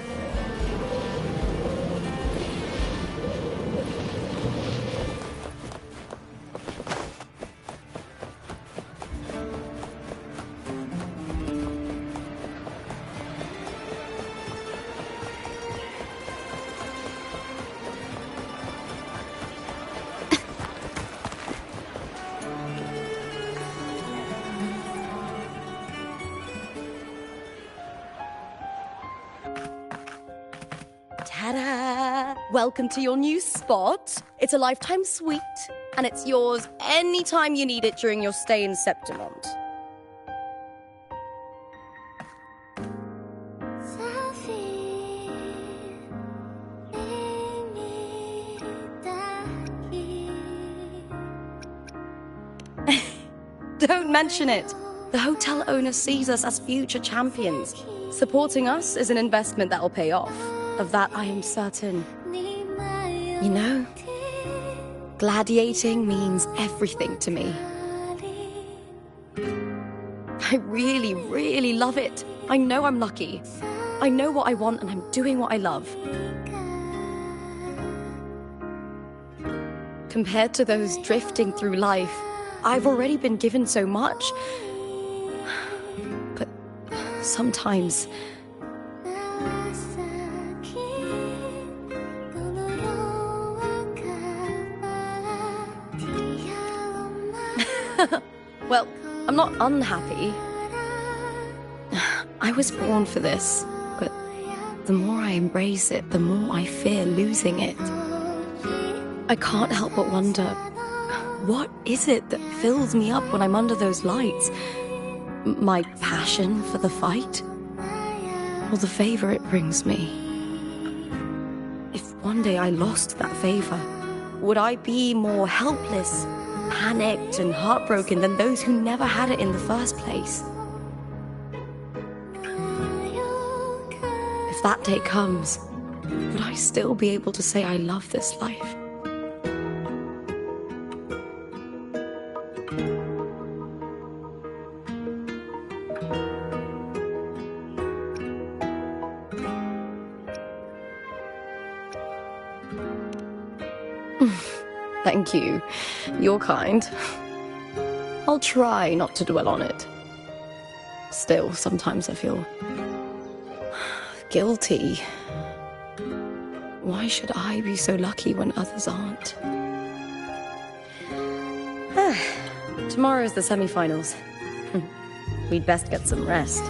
S13: Ta-da! Welcome to your new spot. It's a lifetime suite, and it's yours anytime you need it during your stay in Septimont. Don't mention it. The hotel owner sees us as future champions. Supporting us is an investment that'll pay off. Of that, I am certain. You know, gladiating means everything to me. I really, really love it. I know I'm lucky. I know what I want and I'm doing what I love. Compared to those drifting through life, I've already been given so much. But sometimes... Well, I'm not unhappy. I was born for this, but the more I embrace it, the more I fear losing it. I can't help but wonder, what is it that fills me up when I'm under those lights? My passion for the fight? Or the favor it brings me? If one day I lost that favor, would I be more helpless, panicked and heartbroken than those who never had it in the first place? If that day comes, would I still be able to say I love this life? Thank you. You're kind. I'll try not to dwell on it. Still, sometimes I feel... guilty. Why should I be so lucky when others aren't? Tomorrow's the semi-finals. We'd best get some rest.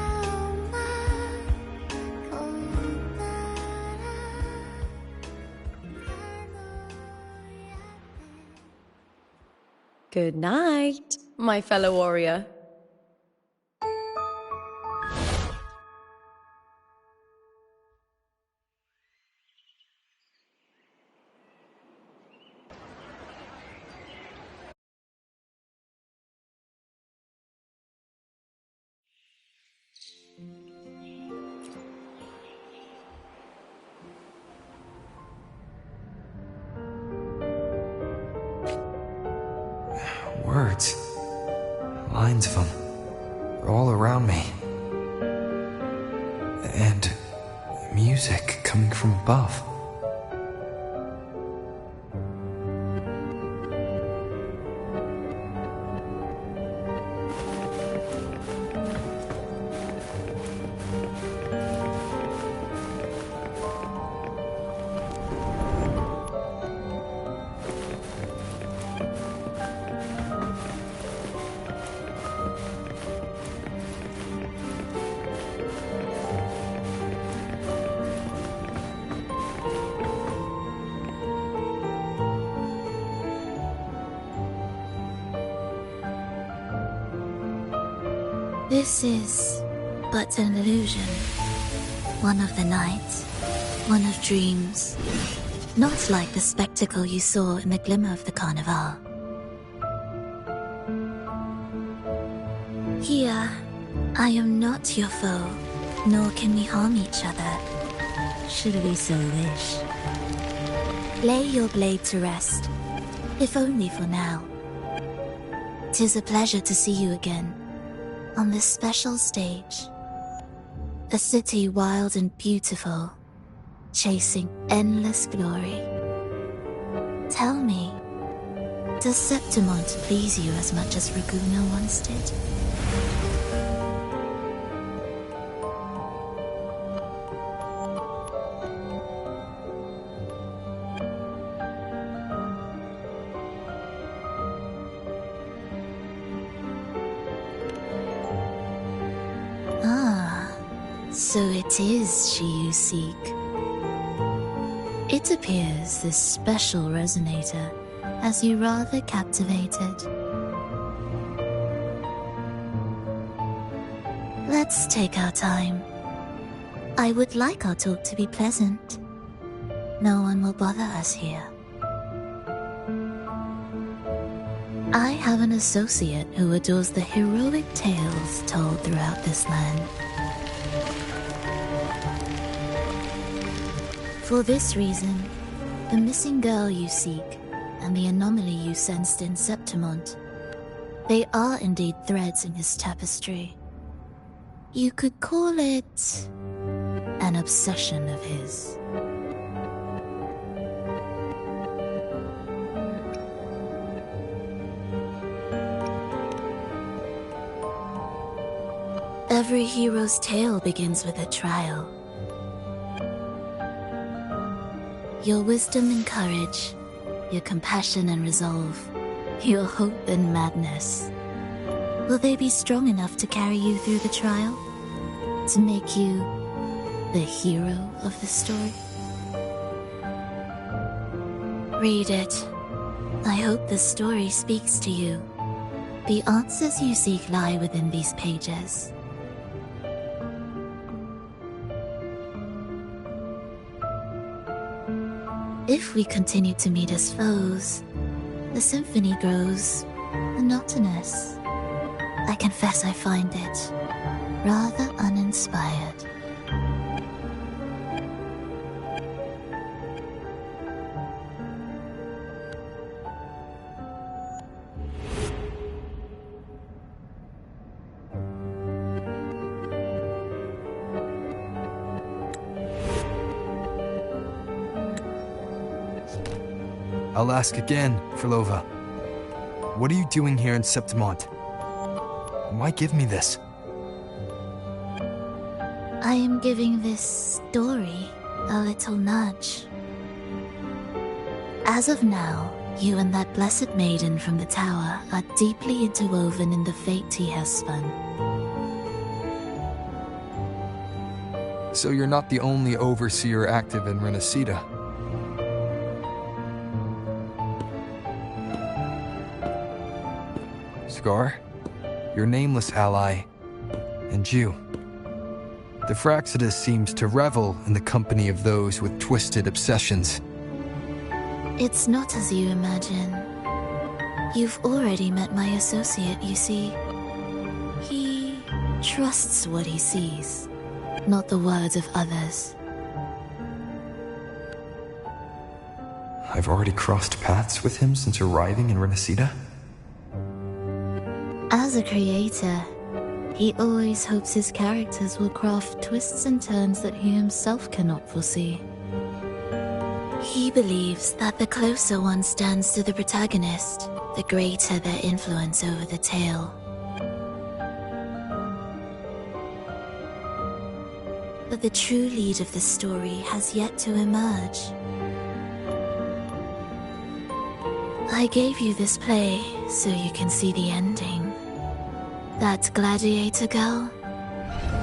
S13: Good night, my fellow warrior.
S1: Words. Lines of them. They're all around me. And music coming from above.
S18: This is but an illusion.
S19: One of the nights, one of dreams. Not like the spectacle you saw in the glimmer of the Carnival. Here, I am not your foe, nor can we harm each other. Should we so wish. Lay your blade to rest, if only for now. 'Tis a pleasure to see you again, on this special stage. A city wild and beautiful, chasing endless glory. Tell me, does Septimont please you as much as Ragusa once did? So it is she you seek. It appears this special resonator has you rather captivated. Let's take our time. I would like our talk to be pleasant. No one will bother us here. I have an associate who adores the heroic tales told throughout this land. For this reason, the missing girl you seek and the anomaly you sensed in Septimont, they are indeed threads in his tapestry. You could call it an obsession of his. Every hero's tale begins with a trial. Your wisdom and courage, your compassion and resolve, your hope and madness. Will they be strong enough to carry you through the trial? To make you the hero of the story? Read it. I hope the story speaks to you. The answers you seek lie within these pages. If we continue to meet as foes, the symphony grows monotonous. I confess I find it rather uninspired.
S1: I'll ask again, Filova. What are you doing here in Septimont? Why give me this?
S19: I am giving this story a little nudge. As of now, you and that blessed maiden from the tower are deeply interwoven in the fate he has spun.
S1: So you're not the only overseer active in Rinascita. Scar, your nameless ally, and you. The Fraxidus seems to revel in the company of those with twisted obsessions.
S19: It's not as you imagine. You've already met my associate, you see. He trusts what he sees, not the words of others.
S1: I've already crossed paths with him since arriving in Rinascita?
S19: As a creator, he always hopes his characters will craft twists and turns that he himself cannot foresee. He believes that the closer one stands to the protagonist, the greater their influence over the tale. But the true lead of the story has yet to emerge. I gave you this play so you can see the ending. That gladiator girl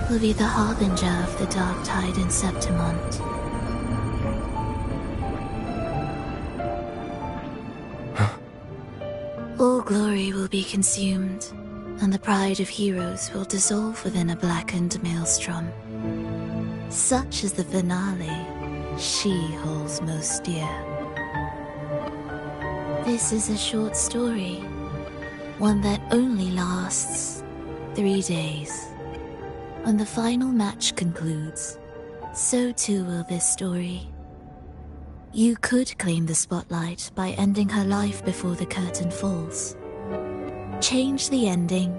S19: will be the harbinger of the dark tide in Septimont. All glory will be consumed, and the pride of heroes will dissolve within a blackened maelstrom. Such is the finale she holds most dear. This is a short story, one that only lasts 3 days. When the final match concludes, so too will this story. You could claim the spotlight by ending her life before the curtain falls. Change the ending,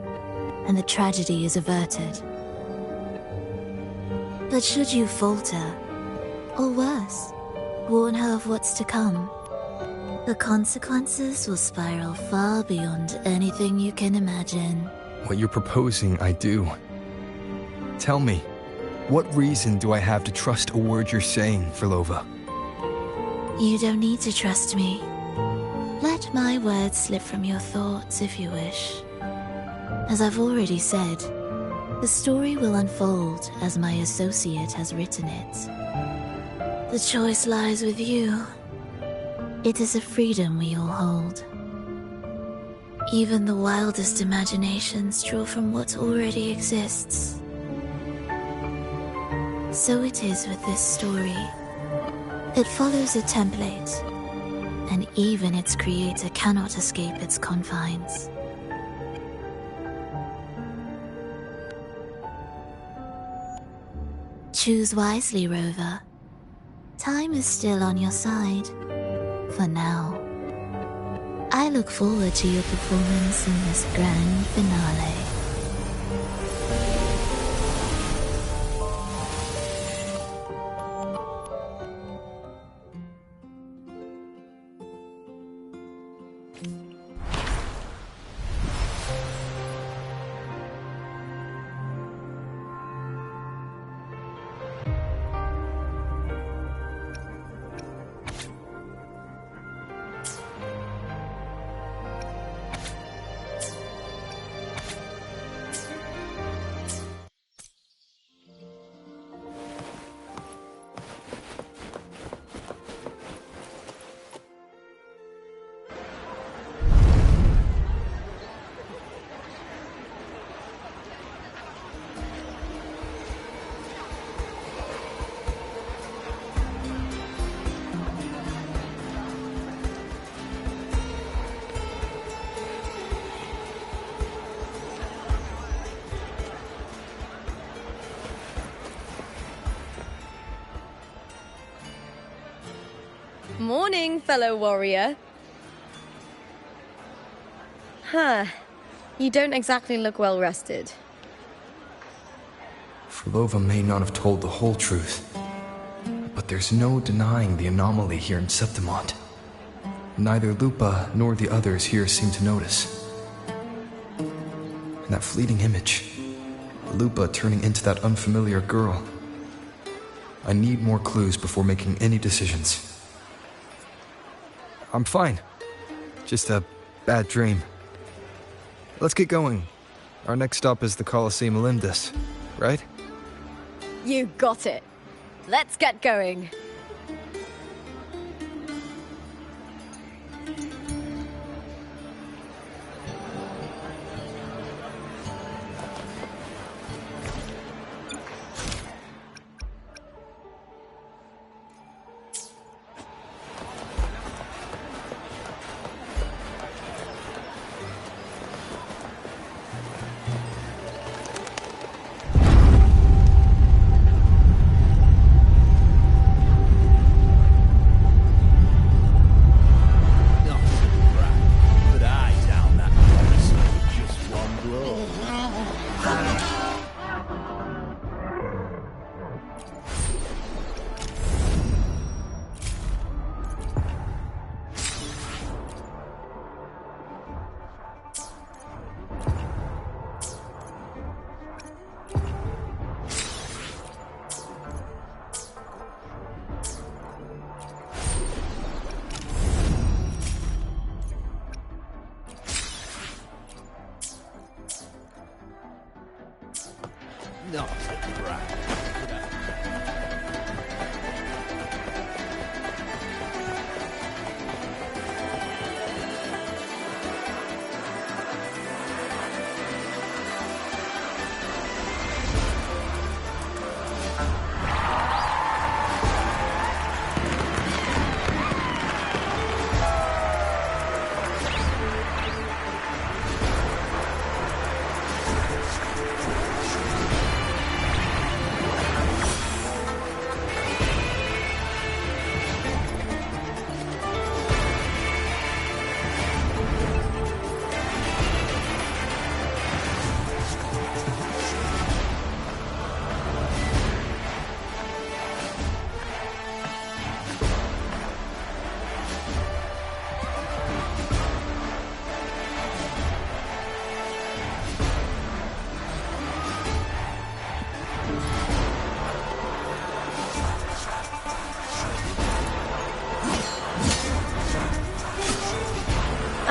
S19: and the tragedy is averted. But should you falter, or worse, warn her of what's to come, the consequences will spiral far beyond anything you can imagine.
S1: What you're proposing, I do. Tell me, what reason do I have to trust a word you're saying, Frolova?
S19: You don't need to trust me. Let my words slip from your thoughts if you wish. As I've already said, the story will unfold as my associate has written it. The choice lies with you. It is a freedom we all hold. Even the wildest imaginations draw from what already exists. So it is with this story. It follows a template, and even its creator cannot escape its confines. Choose wisely, Rover. Time is still on your side. For now. I look forward to your performance in this grand finale.
S13: Morning, fellow warrior. Huh. You don't exactly look well rested.
S1: Frolova may not have told the whole truth, but there's no denying the anomaly here in Septimont. Neither Lupa nor the others here seem to notice. And that fleeting image, Lupa turning into that unfamiliar girl. I need more clues before making any decisions. I'm fine. Just a bad dream. Let's get going. Our next stop is the Colosseum Olympus, right?
S13: You got it. Let's get going.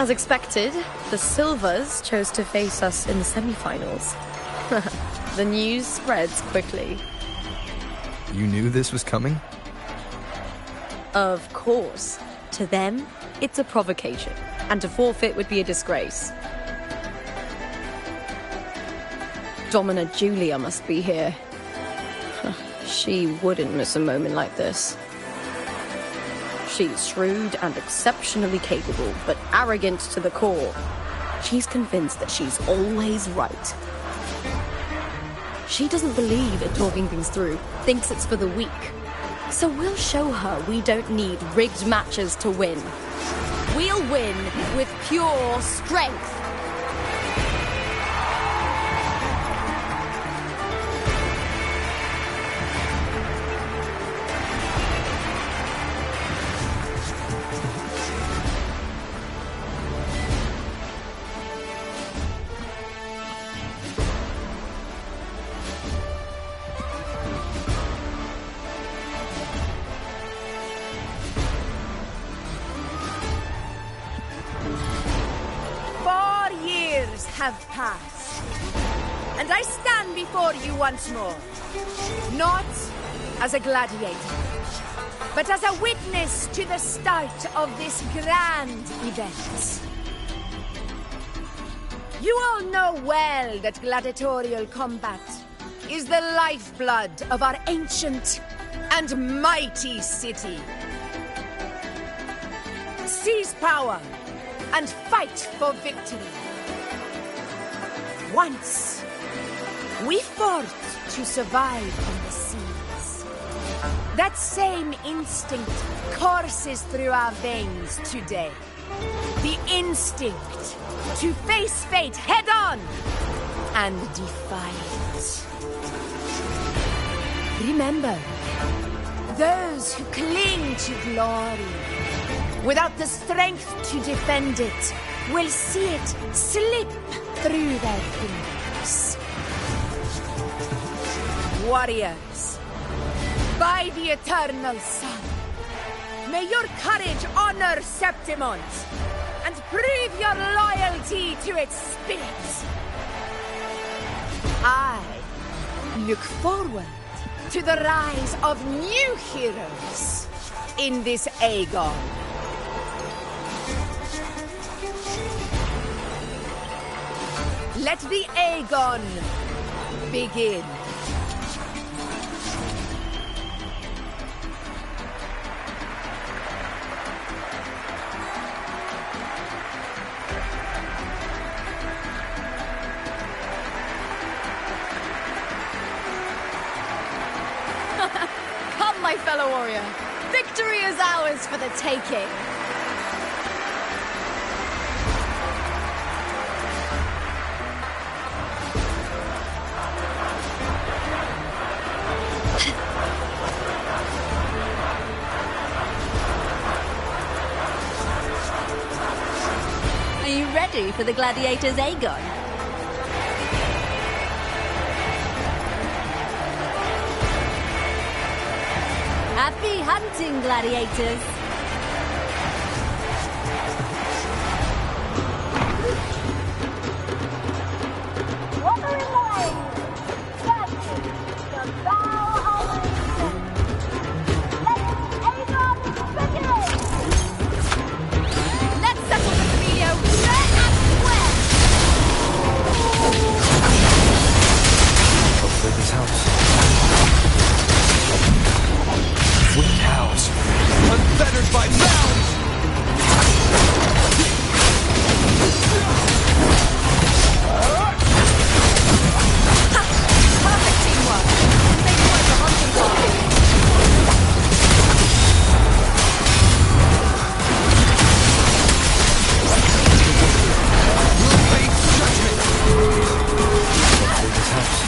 S16: As expected, the Silvers chose to face us in the semi-finals. The news spreads quickly.
S1: You knew this was coming?
S16: Of course. To them, it's a provocation, and to forfeit would be a disgrace. Domina Julia must be here. She wouldn't miss a moment like this. She's shrewd and exceptionally capable, but arrogant to the core. She's convinced that she's always right. She doesn't believe in talking things through, thinks it's for the weak. So we'll show her we don't need rigged matches to win. We'll win with pure strength.
S20: Have passed, and I stand before you once more, not as a gladiator, but as a witness to the start of this grand event. You all know well that gladiatorial combat is the lifeblood of our ancient and mighty city. Seize power and fight for victory. Once, we fought to survive on the seas. That same instinct courses through our veins today. The instinct to face fate head-on and defy it. Remember, those who cling to glory without the strength to defend it will see it slip through their fingers. Warriors, by the eternal sun, may your courage honor Septimont and prove your loyalty to its spirit. I look forward to the rise of new heroes in this Aegon. Let the Aegon begin.
S16: Come, my fellow warrior. Victory is ours for the taking.
S8: Ready for the gladiators, Aegon? Happy hunting, gladiators!
S20: Wuthering away! Dancing the bow of reason. Let Aegon begin!
S16: Let's settle this video!
S1: Hopefully this helps. With cows, unfettered by mounds!
S16: Perfect teamwork! They were the hunting party!
S1: We'll face judgment! Hopefully this helps.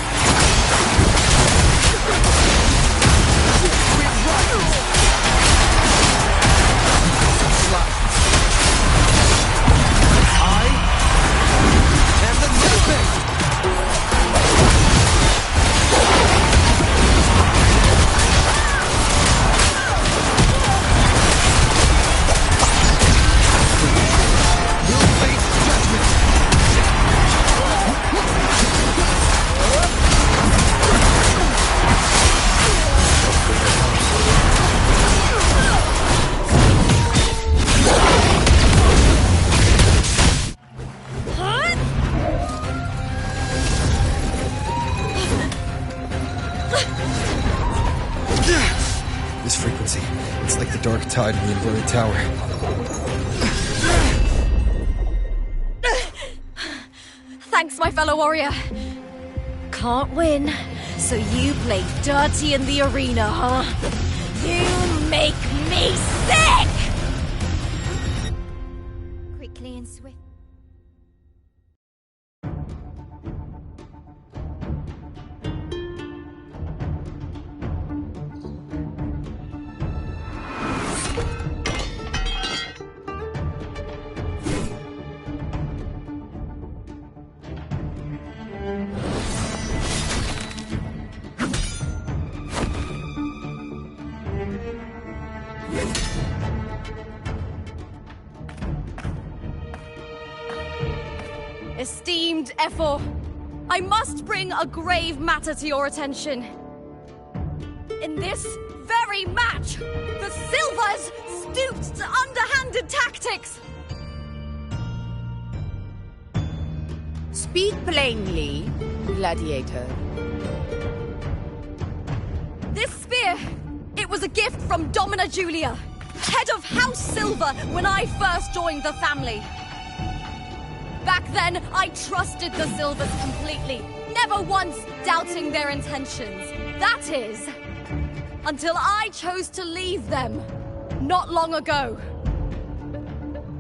S1: frequency. It's like the dark tide in the inverted tower.
S8: Thanks, my fellow warrior. Can't win, so you play dirty in the arena, huh? You make me sick!
S17: Quickly and swift.
S8: Esteemed Ephor, I must bring a grave matter to your attention. In this very match, the Silvers stooped to underhanded tactics.
S20: Speak plainly, gladiator.
S8: This spear, it was a gift from Domina Julia, head of House Silver when I first joined the family. Back then, I trusted the Silvers completely, never once doubting their intentions. That is, until I chose to leave them, not long ago.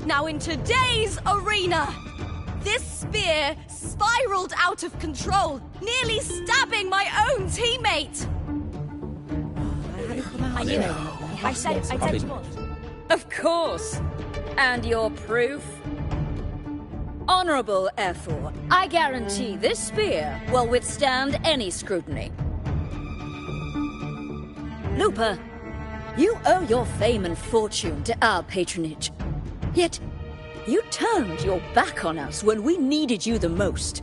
S8: Now in today's arena, this spear spiraled out of control, nearly stabbing my own teammate.
S9: I knew it. I said you would. Of course. And your proof? Honorable Ephor, I guarantee this spear will withstand any scrutiny. Lupa, you owe your fame and fortune to our patronage. Yet, you turned your back on us when we needed you the most.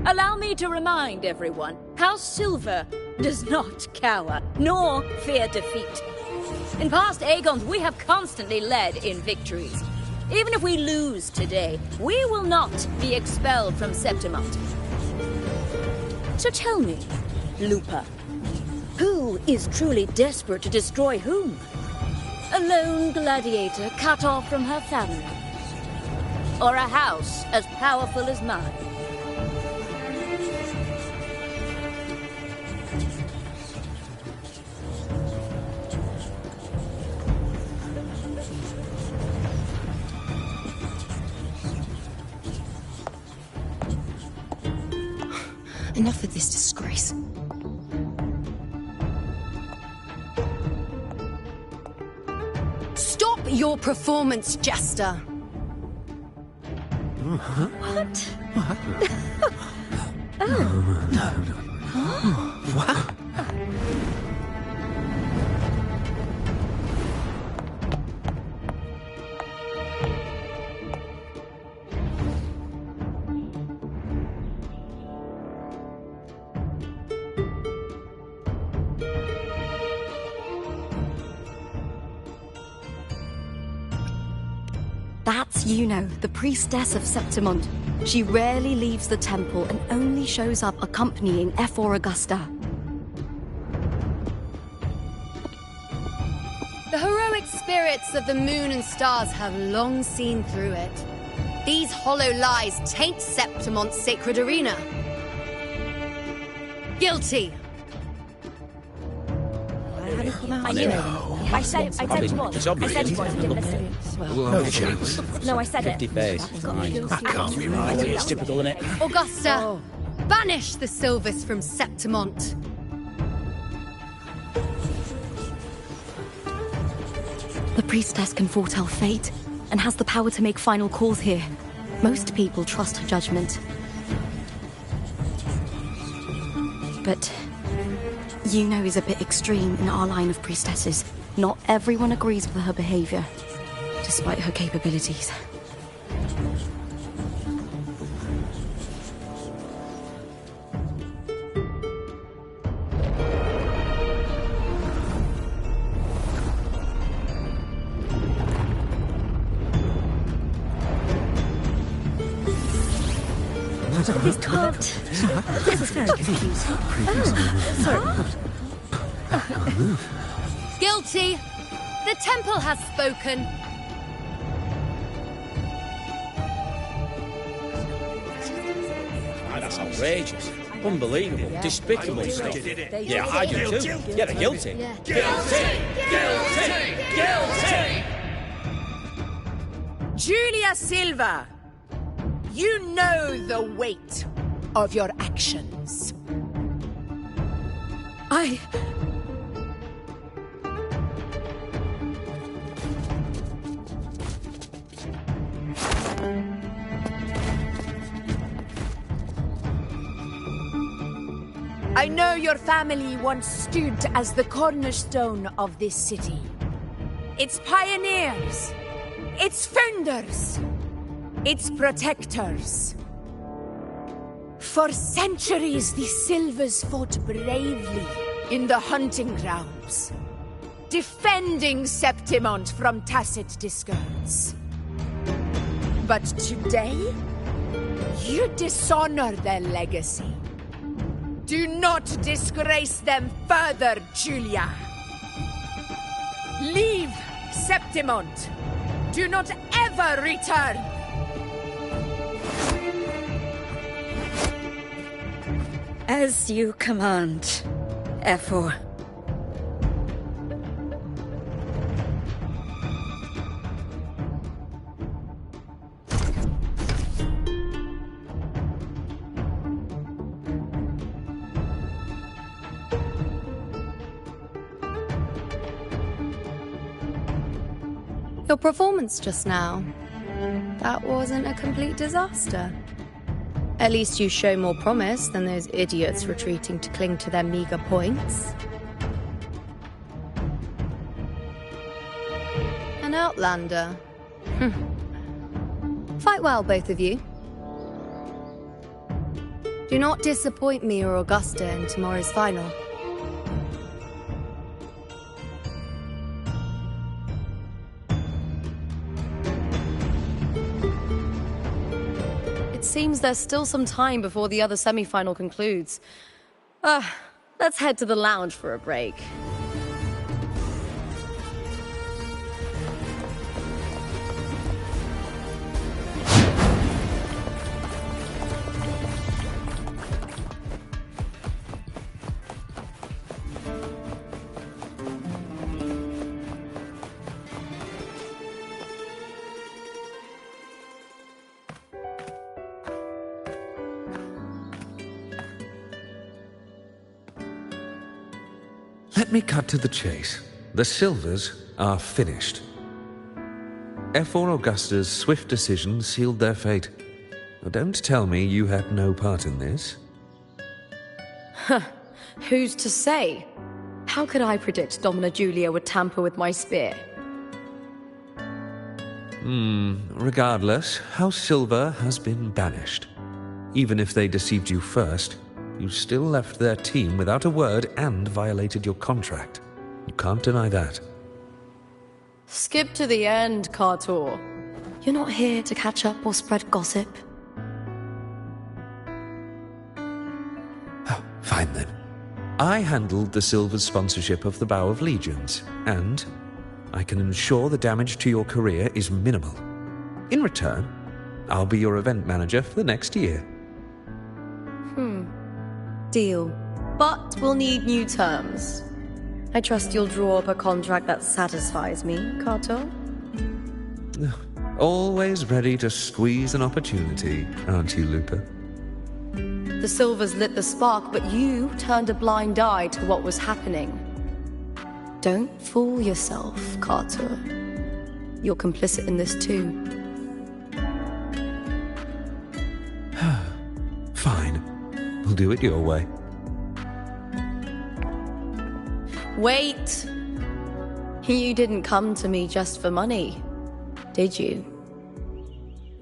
S9: Allow me to remind everyone, House Silver does not cower, nor fear defeat. In past Aegons, we have constantly led in victories. Even if we lose today, we will not be expelled from Septimont. So tell me, Lupa, who is truly desperate to destroy whom? A lone gladiator cut off from her family? Or a house as powerful as mine?
S4: Enough of this disgrace.
S20: Stop your performance, Jester.
S8: What?
S14: What?
S8: That's Yuno, the priestess of Septimont. She rarely leaves the temple and only shows up accompanying Ephor Augusta.
S20: The heroic spirits of the moon and stars have long seen through it. These hollow lies taint Septimont's sacred arena. Guilty.
S9: I knew it. I said you would.
S7: It's
S9: I
S7: obvious.
S9: said you would.
S7: No chance.
S9: No, I said it.
S10: 50 face.
S7: That can't be right.
S10: It's typical, isn't it?
S20: Augusta, banish the Silvers from Septimont.
S8: The priestess can foretell fate and has the power to make final calls here. Most people trust her judgment. But Yuno is a bit extreme in our line of priestesses. Not everyone agrees with her behavior, despite her capabilities.
S9: This can't. This is very confusing. Sorry.
S12: Guilty! The temple has spoken.
S5: That's outrageous. Unbelievable. Despicable stuff. Yeah, I do too. Yeah, they're guilty.
S20: Guilty! Julia Silva, you know the weight of your actions. I know your family once stood as the cornerstone of this city. Its pioneers, its founders, its protectors. For centuries, the Silvers fought bravely in the hunting grounds, defending Septimont from tacit discords. But today, you dishonor their legacy. Do not disgrace them further, Julia. Leave Septimont. Do not ever return.
S9: As you command, Ephor.
S21: Your performance just now, that wasn't a complete disaster. At least you show more promise than those idiots retreating to cling to their meager points. An outlander. Fight well, both of you. Do not disappoint me or Augusta in tomorrow's final. Seems there's still some time before the other semi-final concludes. Let's head to the lounge for a break.
S14: Let me cut to the chase. The Silvers are finished. Ephor Augusta's swift decision sealed their fate. Don't tell me you had no part in this.
S21: Who's to say? How could I predict Domina Julia would tamper with my spear?
S14: Regardless, House Silver has been banished. Even if they deceived you first, you still left their team without a word and violated your contract. You can't deny that.
S21: Skip to the end, Kartor. You're not here to catch up or spread gossip.
S14: Oh, fine then. I handled the Silver's sponsorship of the Bow of Legions, and I can ensure the damage to your career is minimal. In return, I'll be your event manager for the next year.
S21: Deal. But we'll need new terms. I trust you'll draw up a contract that satisfies me, Kartor?
S14: Always ready to squeeze an opportunity, aren't you, Lupa?
S21: The Silvers lit the spark, but you turned a blind eye to what was happening. Don't fool yourself, Kartor. You're complicit in this too.
S14: Fine. We'll do it your way.
S21: Wait! You didn't come to me just for money, did you?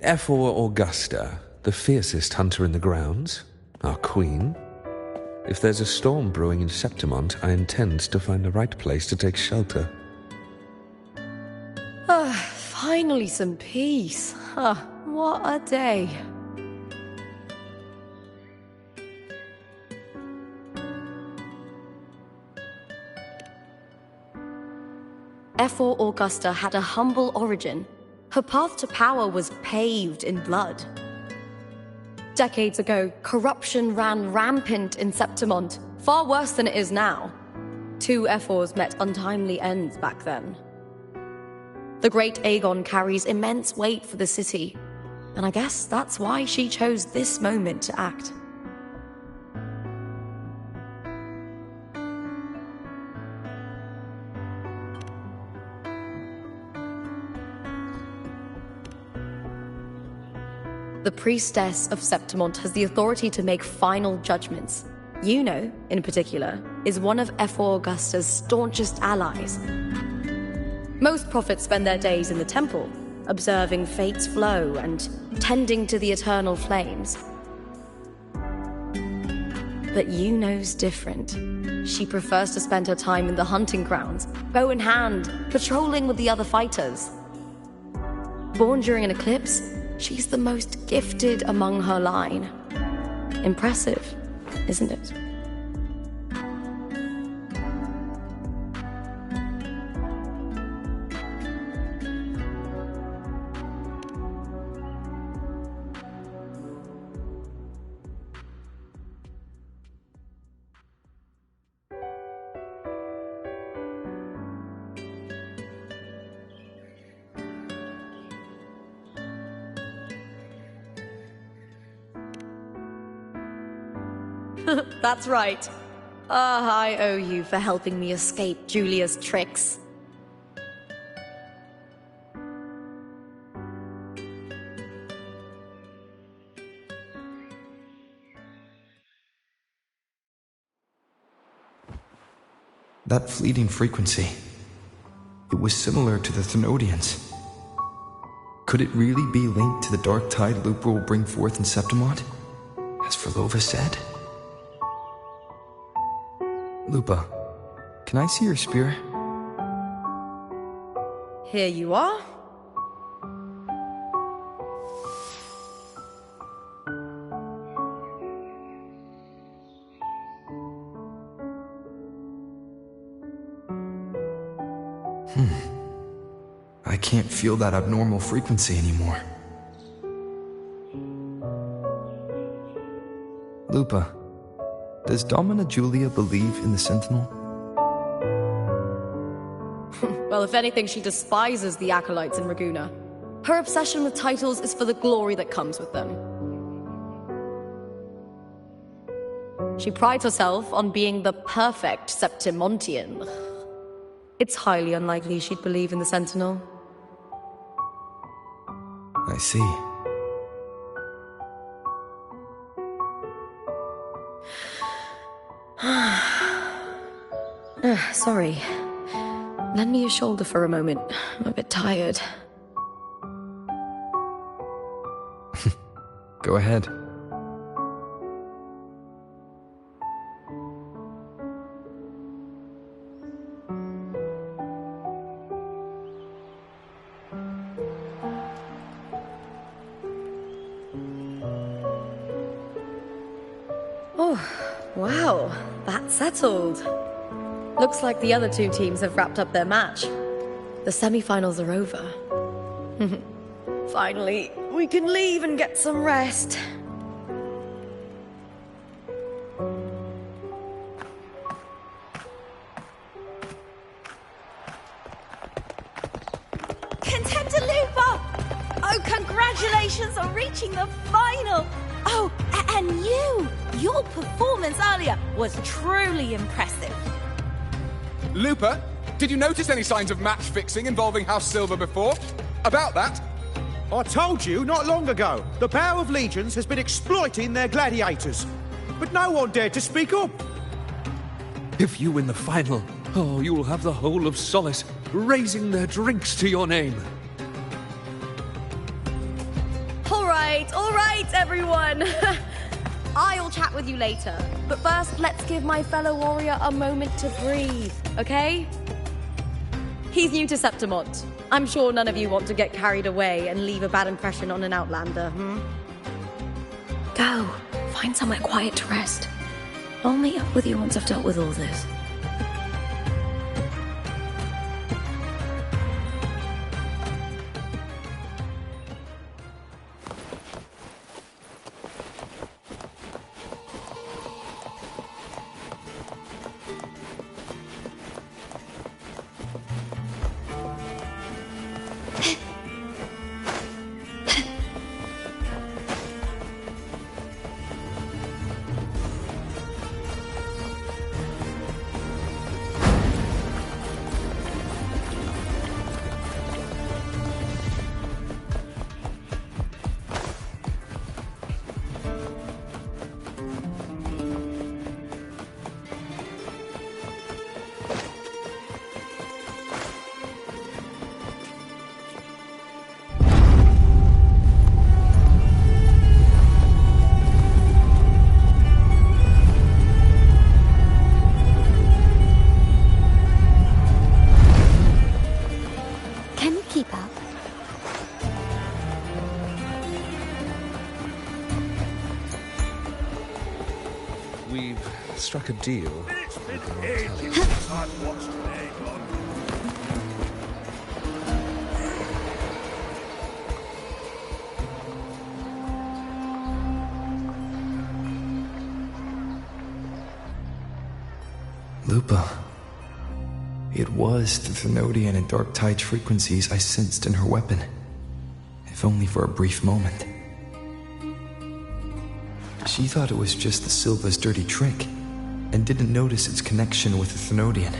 S14: Ephor Augusta, the fiercest hunter in the grounds, our queen. If there's a storm brewing in Septimont, I intend to find the right place to take shelter.
S21: Finally some peace. What a day.
S13: F4 Augusta had a humble origin. Her path to power was paved in blood. Decades ago, corruption ran rampant in Septimont, far worse than it is now. 2 F4s met untimely ends back then. The great Aegon carries immense weight for the city, and I guess that's why she chose this moment to act. The priestess of Septimont has the authority to make final judgments. Yuno, in particular, is one of F4 Augusta's staunchest allies. Most prophets spend their days in the temple, observing fate's flow and tending to the eternal flames. But Yuno's different. She prefers to spend her time in the hunting grounds, bow in hand, patrolling with the other fighters. Born during an eclipse, she's the most gifted among her line. Impressive, isn't it? That's right. I owe you for helping me escape Julia's tricks.
S1: That fleeting frequency, it was similar to the Thenodians. Could it really be linked to the dark tide Lupa will bring forth in Septimont, as Verlova said? Lupa, can I see your spear?
S16: Here you are.
S1: I can't feel that abnormal frequency anymore. Lupa, does Domina Julia believe in the Sentinel?
S13: Well, if anything, she despises the acolytes in Raguna. Her obsession with titles is for the glory that comes with them. She prides herself on being the perfect Septimontian. It's highly unlikely she'd believe in the Sentinel.
S1: I see.
S13: Sorry. Lend me your shoulder for a moment. I'm a bit tired.
S1: Go ahead.
S13: Oh, wow. That's settled. Looks like the other 2 teams have wrapped up their match. The semi-finals are over. Finally, we can leave and get some rest.
S17: Contender Lupa! Oh, congratulations on reaching the final! Oh, and your performance earlier was truly impressive.
S15: Lupa, did you notice any signs of match fixing involving House Silver before? About that?
S7: I told you not long ago, the Bow of Legions has been exploiting their gladiators. But no one dared to speak up.
S14: If you win the final, you will have the whole of Solace raising their drinks to your name.
S13: All right, everyone. I'll chat with you later. But first, let's give my fellow warrior a moment to breathe, okay? He's new to Septimont. I'm sure none of you want to get carried away and leave a bad impression on an outlander,
S4: Go. Find somewhere quiet to rest. I'll meet up with you once I've dealt with all this.
S14: struck a deal.
S1: Lupa. It was the Thenodian and Dark Tide frequencies I sensed in her weapon, if only for a brief moment. She thought it was just the Silva's dirty trick, and didn't notice its connection with the Thenodian.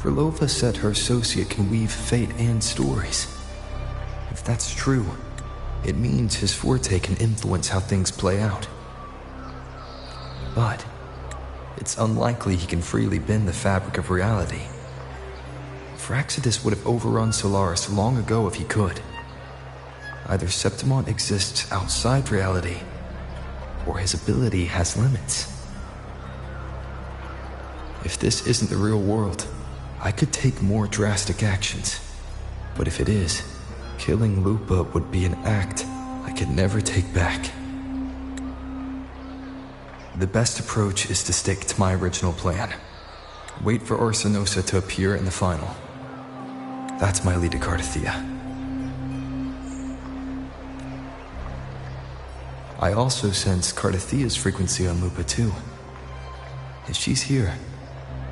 S1: Frolova said her associate can weave fate and stories. If that's true, it means his forte can influence how things play out. But it's unlikely he can freely bend the fabric of reality. Fraxidus would have overrun Solaris long ago if he could. Either Septimon exists outside reality, or his ability has limits. If this isn't the real world, I could take more drastic actions. But if it is, killing Lupa would be an act I could never take back. The best approach is to stick to my original plan. Wait for Arsenosa to appear in the final. That's my lead to Cardathia. I also sense Cardathia's frequency on Lupa too. If she's here,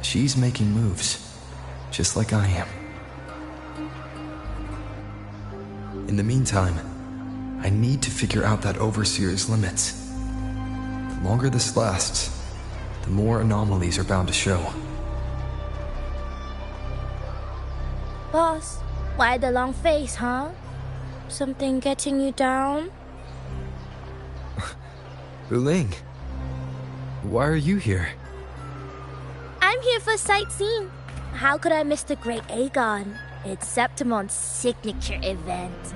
S1: she's making moves, just like I am. In the meantime, I need to figure out that Overseer's limits. The longer this lasts, the more anomalies are bound to show.
S2: Boss, why the long face, huh? Something getting you down?
S1: Wuthering, why are you here?
S2: I'm here for sightseeing. How could I miss the Great Aegon? It's Septimon's signature event.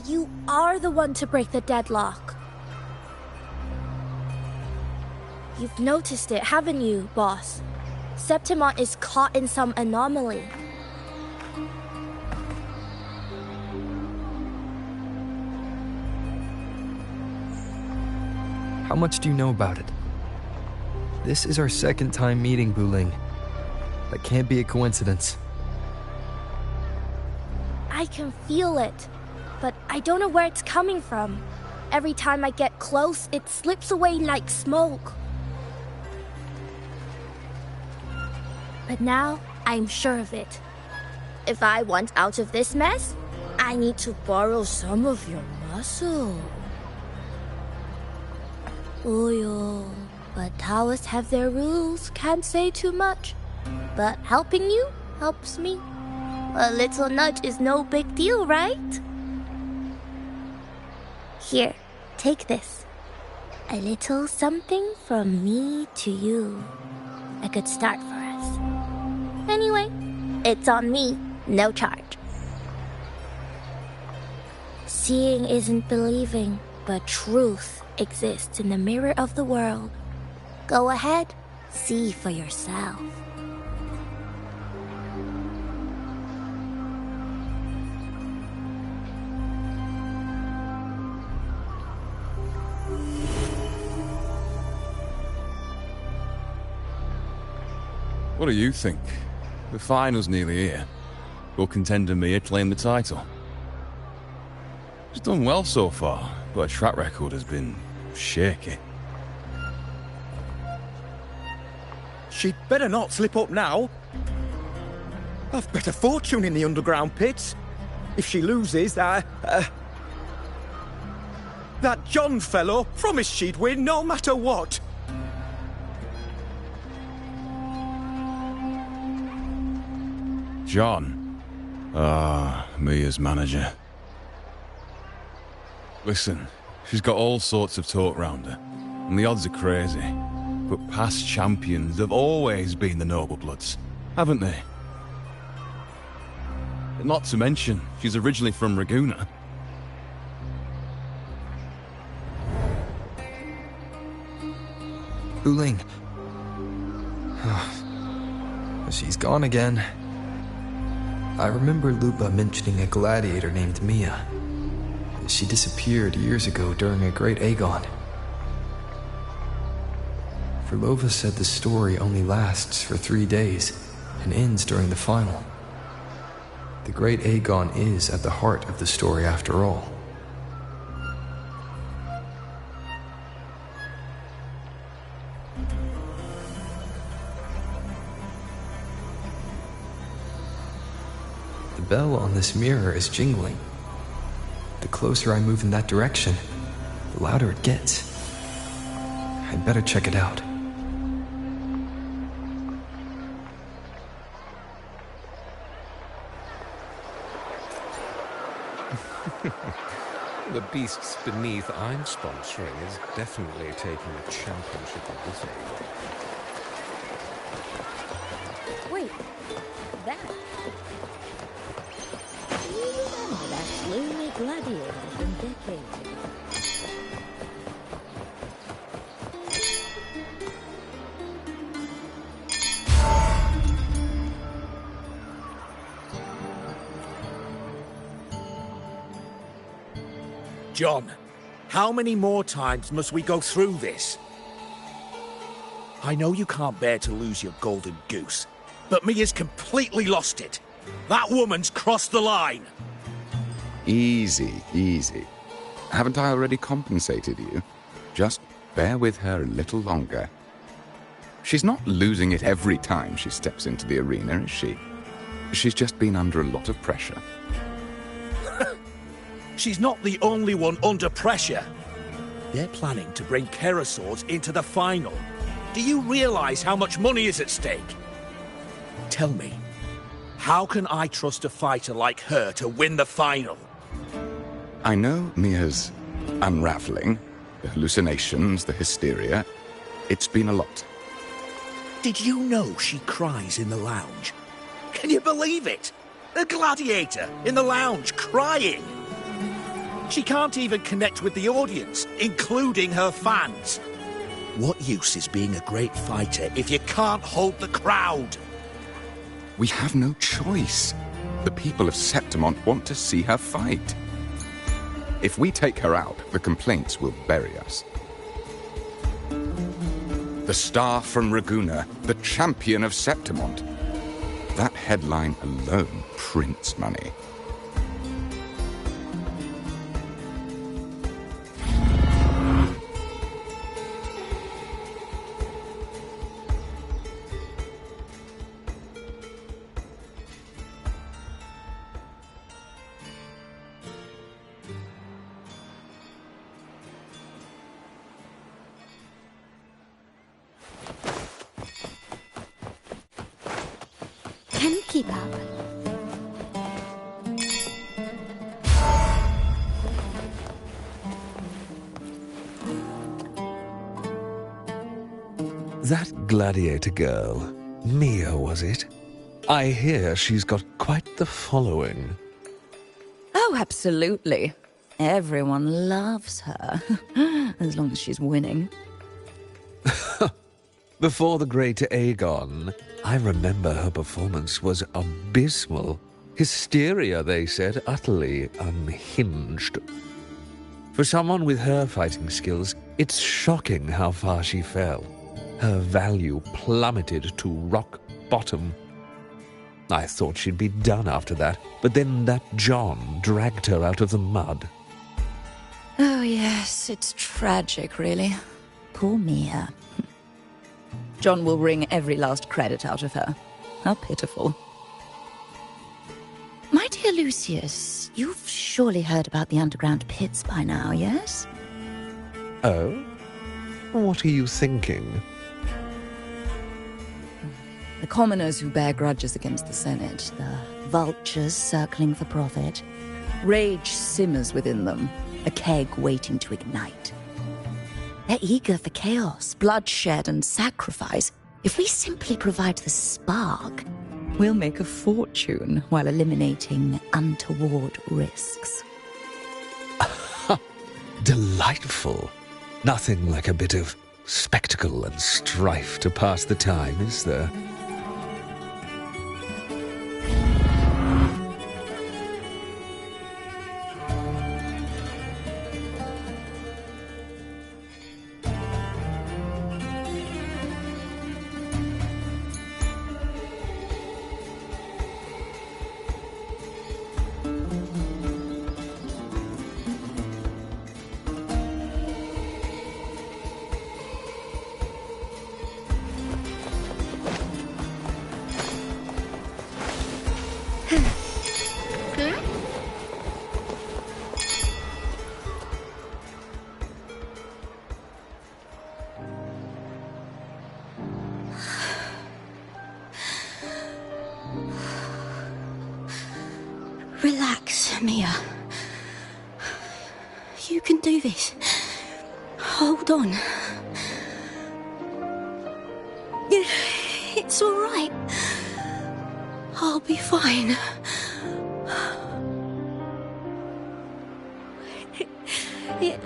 S2: You are the one to break the deadlock. You've noticed it, haven't you, boss? Septimon is caught in some anomaly.
S1: How much do you know about it? This is our second time meeting, Wuthering. That can't be a coincidence.
S2: I can feel it, but I don't know where it's coming from. Every time I get close, it slips away like smoke. But now, I'm sure of it. If I want out of this mess, I need to borrow some of your muscle. Oyo, but Taoists have their rules, can't say too much. But helping you helps me. A little nudge is no big deal, right? Here, take this. A little something from me to you. A good start for us. Anyway, it's on me, no charge. Seeing isn't believing, but truth exists in the mirror of the world. Go ahead, see for yourself.
S15: What do you think? The final's nearly here. Will contender Mia claim the title? She's done well so far, but her track record has been shaky.
S3: She'd better not slip up now. I've bet a fortune in the underground pits. If she loses, that John fellow promised she'd win no matter what.
S15: John. Mia's manager. Listen, she's got all sorts of talk round her, and the odds are crazy. but past champions have always been the noble bloods, haven't they? Not to mention, she's originally from Raguna.
S1: Wuling. She's gone again. I remember Lupa mentioning a gladiator named Mia. She disappeared years ago during a great Aegon. Verlova said the story only lasts for 3 days and ends during the final. The great Aegon is at the heart of the story after all. The bell on this mirror is jingling. The closer I move in that direction, the louder it gets. I'd better check it out.
S14: The beasts beneath I'm sponsoring is definitely taking the championship of this age.
S9: Wait, that? You remember that lonely gladiator from decades ago?
S3: John, how many more times must we go through this? I know you can't bear to lose your golden goose, but Mia's completely lost it. That woman's crossed the line.
S6: Easy, easy. Haven't I already compensated you? Just bear with her a little longer. She's not losing it every time she steps into the arena, is she? She's just been under a lot of pressure.
S3: She's not the only one under pressure. They're planning to bring Kerasaurs into the final. Do you realize how much money is at stake? Tell me, how can I trust a fighter like her to win the final?
S6: I know Mia's unraveling, the hallucinations, the hysteria. It's been a lot.
S3: Did you know she cries in the lounge? Can you believe it? A gladiator in the lounge crying. She can't even connect with the audience, including her fans. What use is being a great fighter if you can't hold the crowd?
S6: We have no choice. The people of Septimont want to see her fight. If we take her out, the complaints will bury us. The star from Raguna, the champion of Septimont. That headline alone prints money.
S18: Can you keep up?
S14: That gladiator girl, Mia, was it? I hear she's got quite the following.
S9: Oh, absolutely. Everyone loves her, as long as she's winning.
S14: Before the great Aegon, I remember her performance was abysmal. Hysteria, they said, utterly unhinged. For someone with her fighting skills, it's shocking how far she fell. Her value plummeted to rock bottom. I thought she'd be done after that, but then that John dragged her out of the mud.
S9: Oh, yes, it's tragic, really. Poor Mia. John will wring every last credit out of her. How pitiful. My dear Lucius, you've surely heard about the underground pits by now, yes?
S14: Oh? What are you thinking?
S9: The commoners who bear grudges against the Senate, the vultures circling for profit. Rage simmers within them, a keg waiting to ignite. They're eager for chaos, bloodshed, and sacrifice. If we simply provide the spark, we'll make a fortune while eliminating untoward risks.
S14: Delightful. Nothing like a bit of spectacle and strife to pass the time, is there?
S4: Relax, Mia. You can do this. Hold on. It's all right. I'll be fine. It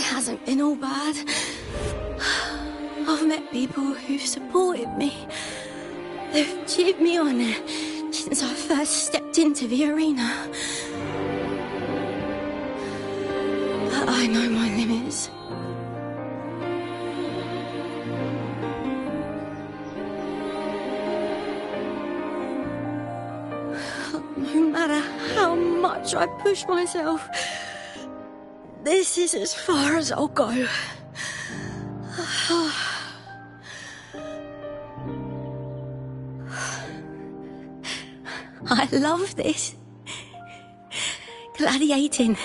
S4: hasn't been all bad. I've met people who've supported me. They've cheered me on since I first stepped into the arena. But I know my limits. No matter how much I push myself, this is as far as I'll go. I love this. Gladiating.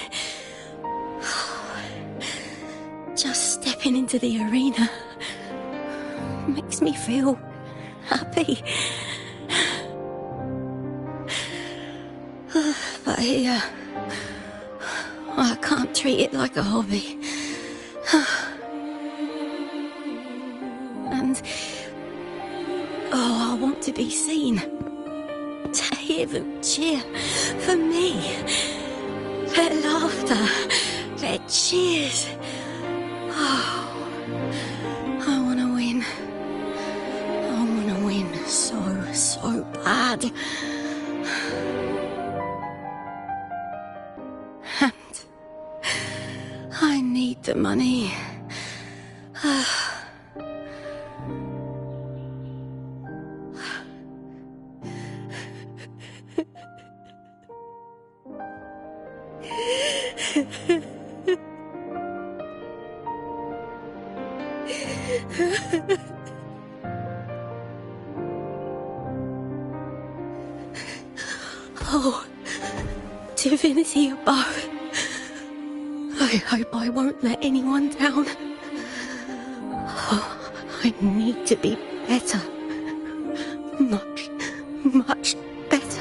S4: Just stepping into the arena makes me feel happy. But here, I can't treat it like a hobby. And, I want to be seen. To hear them cheer for me. Their laughter, their cheers. Oh, I want to win. I want to win so bad. And I need the money. Oh, divinity above. I hope I won't let anyone down. Oh, I need to be better. Much better.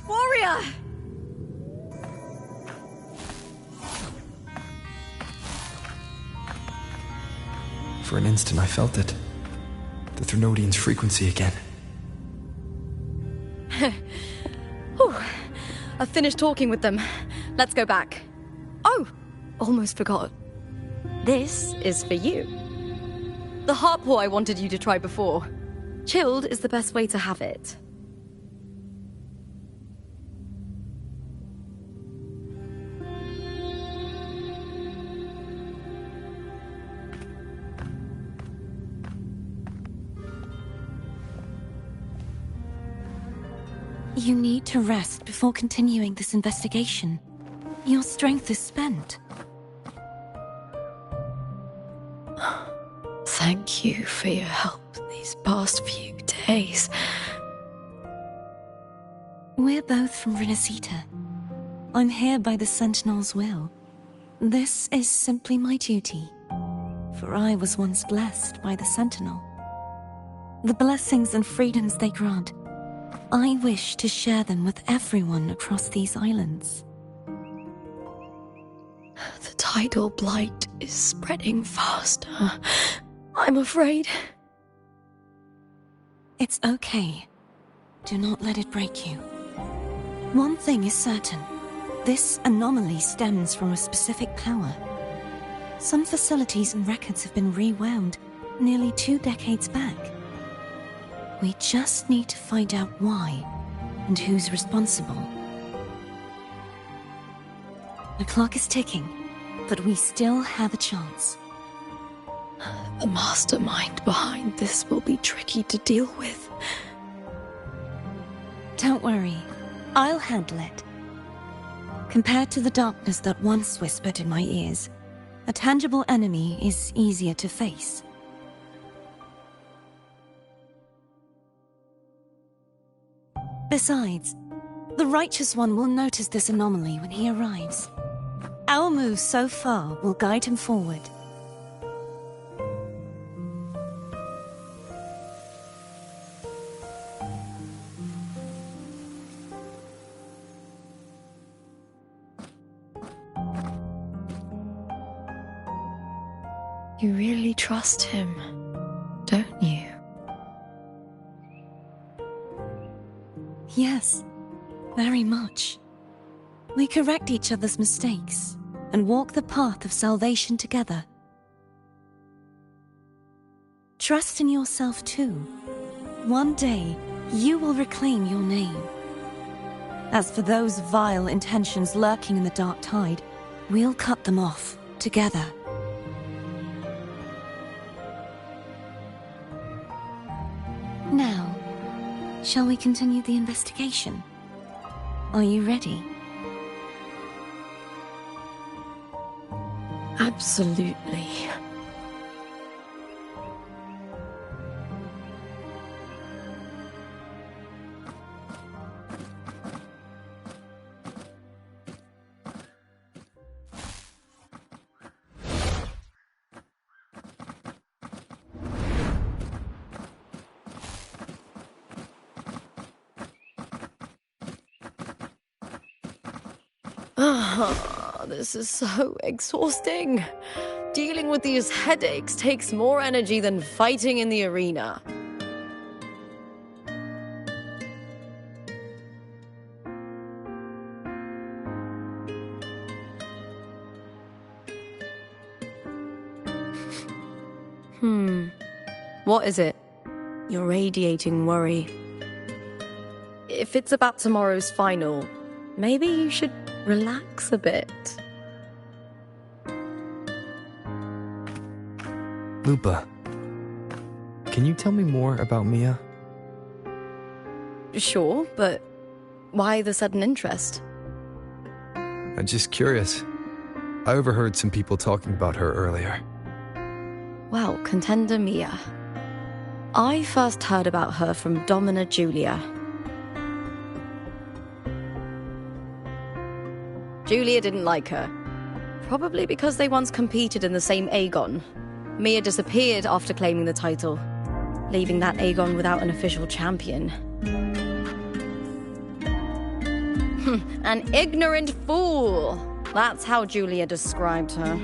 S8: Warrior!
S1: For an instant, I felt it. The Threnodian's frequency again.
S8: Whew. I've finished talking with them. Let's go back. Oh, almost forgot. This is for you. The heart pour I wanted you to try before. Chilled is the best way to have it.
S4: You need to rest before continuing this investigation. Your strength is spent.
S11: Thank you for your help these past few days.
S4: We're both from Rinascita. I'm here by the Sentinel's will. This is simply my duty, for I was once blessed by the Sentinel. The blessings and freedoms they grant, I wish to share them with everyone across these islands.
S11: The tidal blight is spreading faster. I'm afraid.
S4: It's okay. Do not let it break you. One thing is certain. This anomaly stems from a specific power. Some facilities and records have been rewound nearly 2 decades back. We just need to find out why and who's responsible. The clock is ticking, but we still have a chance.
S11: The mastermind behind this will be tricky to deal with.
S4: Don't worry, I'll handle it. Compared to the darkness that once whispered in my ears, a tangible enemy is easier to face. Besides, the Righteous One will notice this anomaly when he arrives. Our moves so far will guide him forward.
S11: You really trust him, don't you?
S4: Yes, very much. We correct each other's mistakes and walk the path of salvation together. Trust in yourself too. One day, you will reclaim your name. As for those vile intentions lurking in the dark tide, we'll cut them off together. Now, shall we continue the investigation? Are you ready?
S11: Absolutely. This is so exhausting. Dealing with these headaches takes more energy than fighting in the arena. What is it? You're radiating worry. If it's about tomorrow's final, maybe you should relax a bit.
S1: Lupa, can you tell me more about Mia?
S11: Sure, but why the sudden interest?
S1: I'm just curious. I overheard some people talking about her earlier.
S11: Well, contender Mia. I first heard about her from Domina Julia. Julia didn't like her. Probably because they once competed in the same Aegon. Mia disappeared after claiming the title, leaving that Aegon without an official champion. An ignorant fool! That's how Julia described her.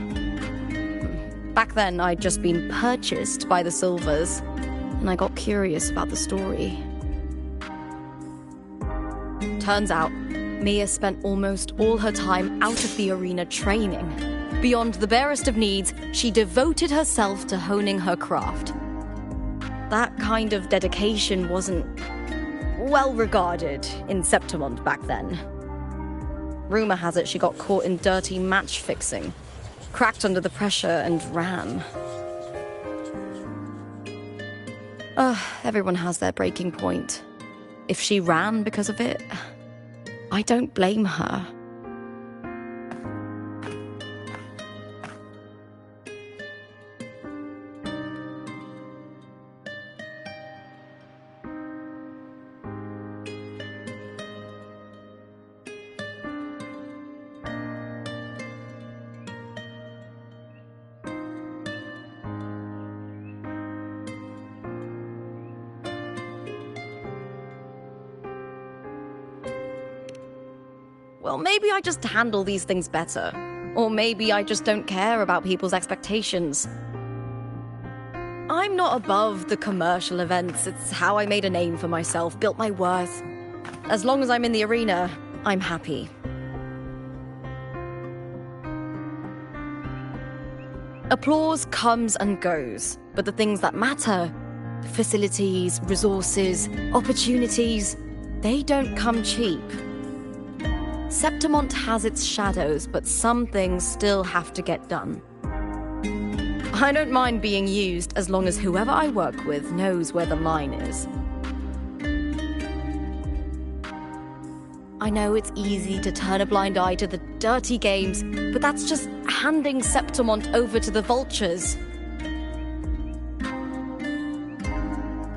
S11: Back then, I'd just been purchased by the Silvers, and I got curious about the story. Turns out, Mia spent almost all her time out of the arena training. Beyond the barest of needs, she devoted herself to honing her craft. That kind of dedication wasn't well regarded in Septimont back then. Rumor has it she got caught in dirty match fixing, cracked under the pressure and ran. Everyone has their breaking point. if she ran because of it, I don't blame her. Well, maybe I just handle these things better. Or maybe I just don't care about people's expectations. I'm not above the commercial events. It's how I made a name for myself, built my worth. As long as I'm in the arena, I'm happy. Applause comes and goes, but the things that matter, facilities, resources, opportunities, they don't come cheap. Septimont has its shadows, but some things still have to get done. I don't mind being used as long as whoever I work with knows where the line is. I know it's easy to turn a blind eye to the dirty games, but that's just handing Septimont over to the vultures.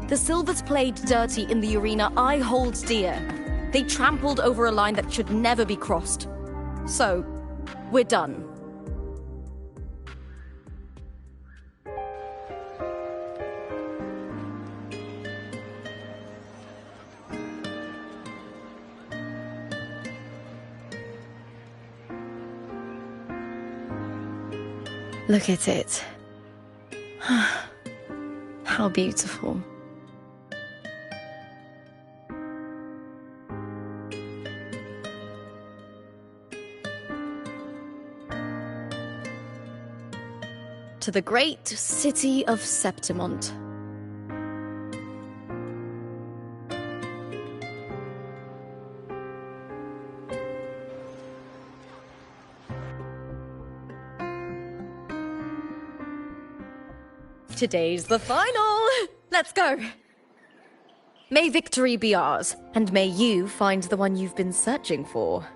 S11: The Silvers played dirty in the arena I hold dear. They trampled over a line that should never be crossed. So, we're done. Look at it. How beautiful. To the great city of Septimont. Today's the final! Let's go! May victory be ours, and may you find the one you've been searching for.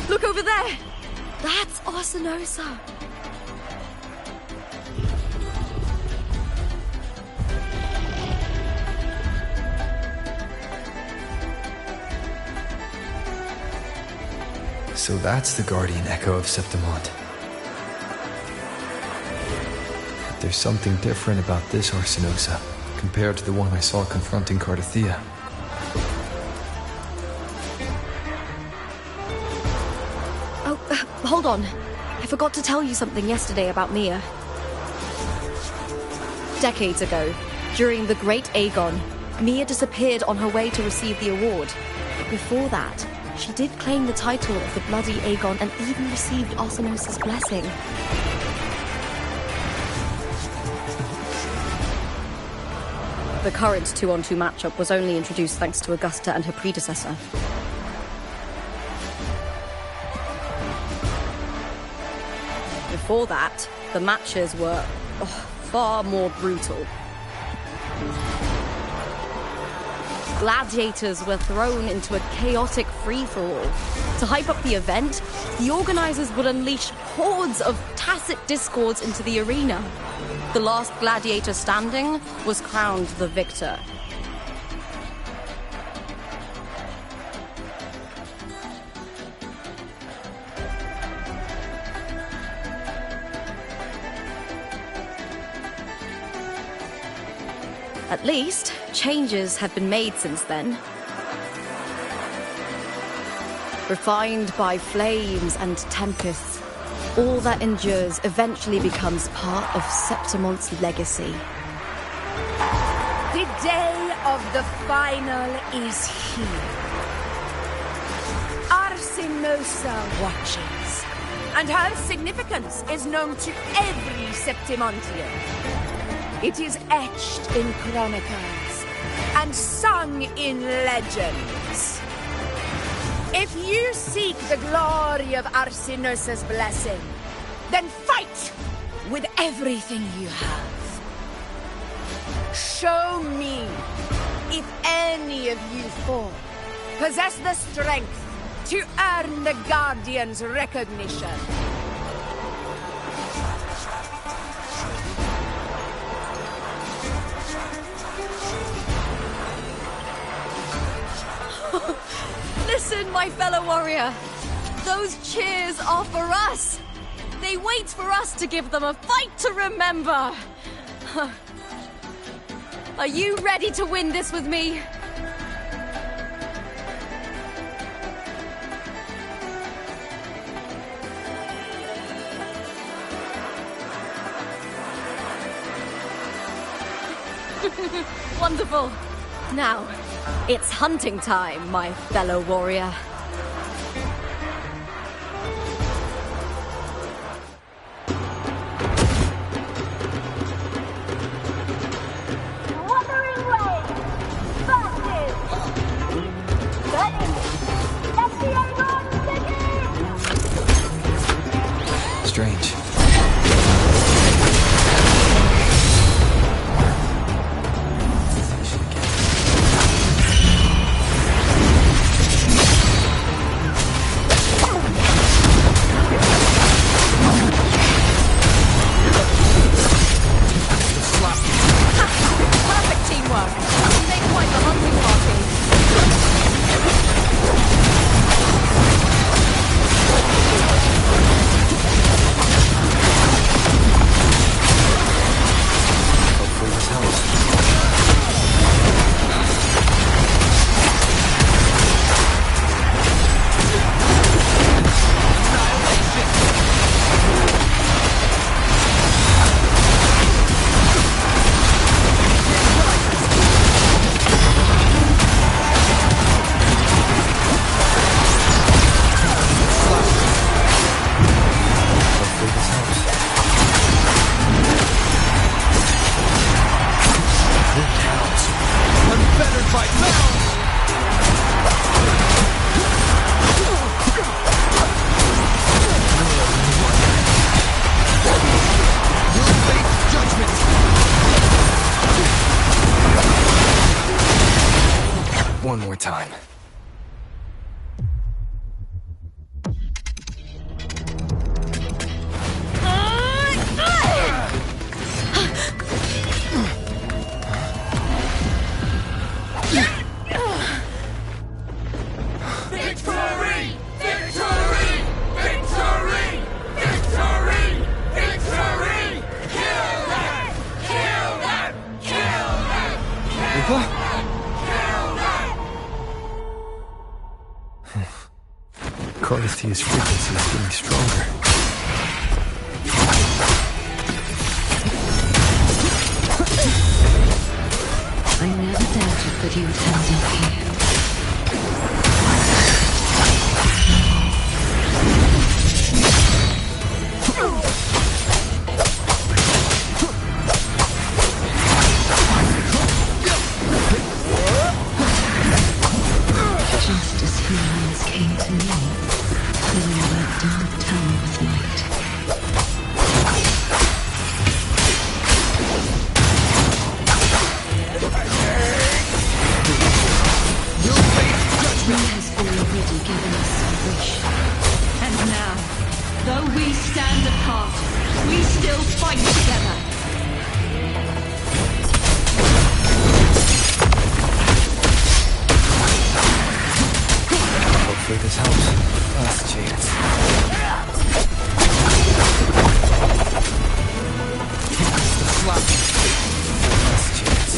S11: Look over there! That's Arsinosa!
S1: So that's the guardian echo of Septimont. There's something different about this Arsinosa compared to the one I saw confronting Cardathea.
S11: Hold on. I forgot to tell you something yesterday about Mia. Decades ago, during the Great Aegon, Mia disappeared on her way to receive the award. But before that, she did claim the title of the Bloody Aegon and even received Arsinosa's blessing. The current 2-on-2 matchup was only introduced thanks to Augusta and her predecessor. before that, the matches were far more brutal. Gladiators were thrown into a chaotic free-for-all. To hype up the event, the organizers would unleash hordes of tacit discords into the arena. The last gladiator standing was crowned the victor. At least, changes have been made since then. Refined by flames and tempests, all that endures eventually becomes part of Septimonte's legacy.
S20: The day of the final is here. Arsinosa watches, and her significance is known to every Septimontian. It is etched in chronicles and sung in legends. If you seek the glory of Arsinosa's blessing, then fight with everything you have. Show me if any of you four possess the strength to earn the Guardian's recognition.
S11: Listen, my fellow warrior. Those cheers are for us. They wait for us to give them a fight to remember. Are you ready to win this with me? Wonderful. Now, it's hunting time, my fellow warrior.
S17: Wuthering Way! Versus! Ready! That's the Aegon City!
S1: Strange. One more time.
S17: Victory! Victory! Victory! Victory! Victory! Kill them! Kill them! Kill them!
S1: Riva? Carthia's frequency is getting stronger.
S4: I never doubted that you would end up here. Just as humans came to me, filling that dark town with light.
S19: wish. And now, though we stand apart, we still fight together.
S1: Hopefully this helps. Last chance. Last chance.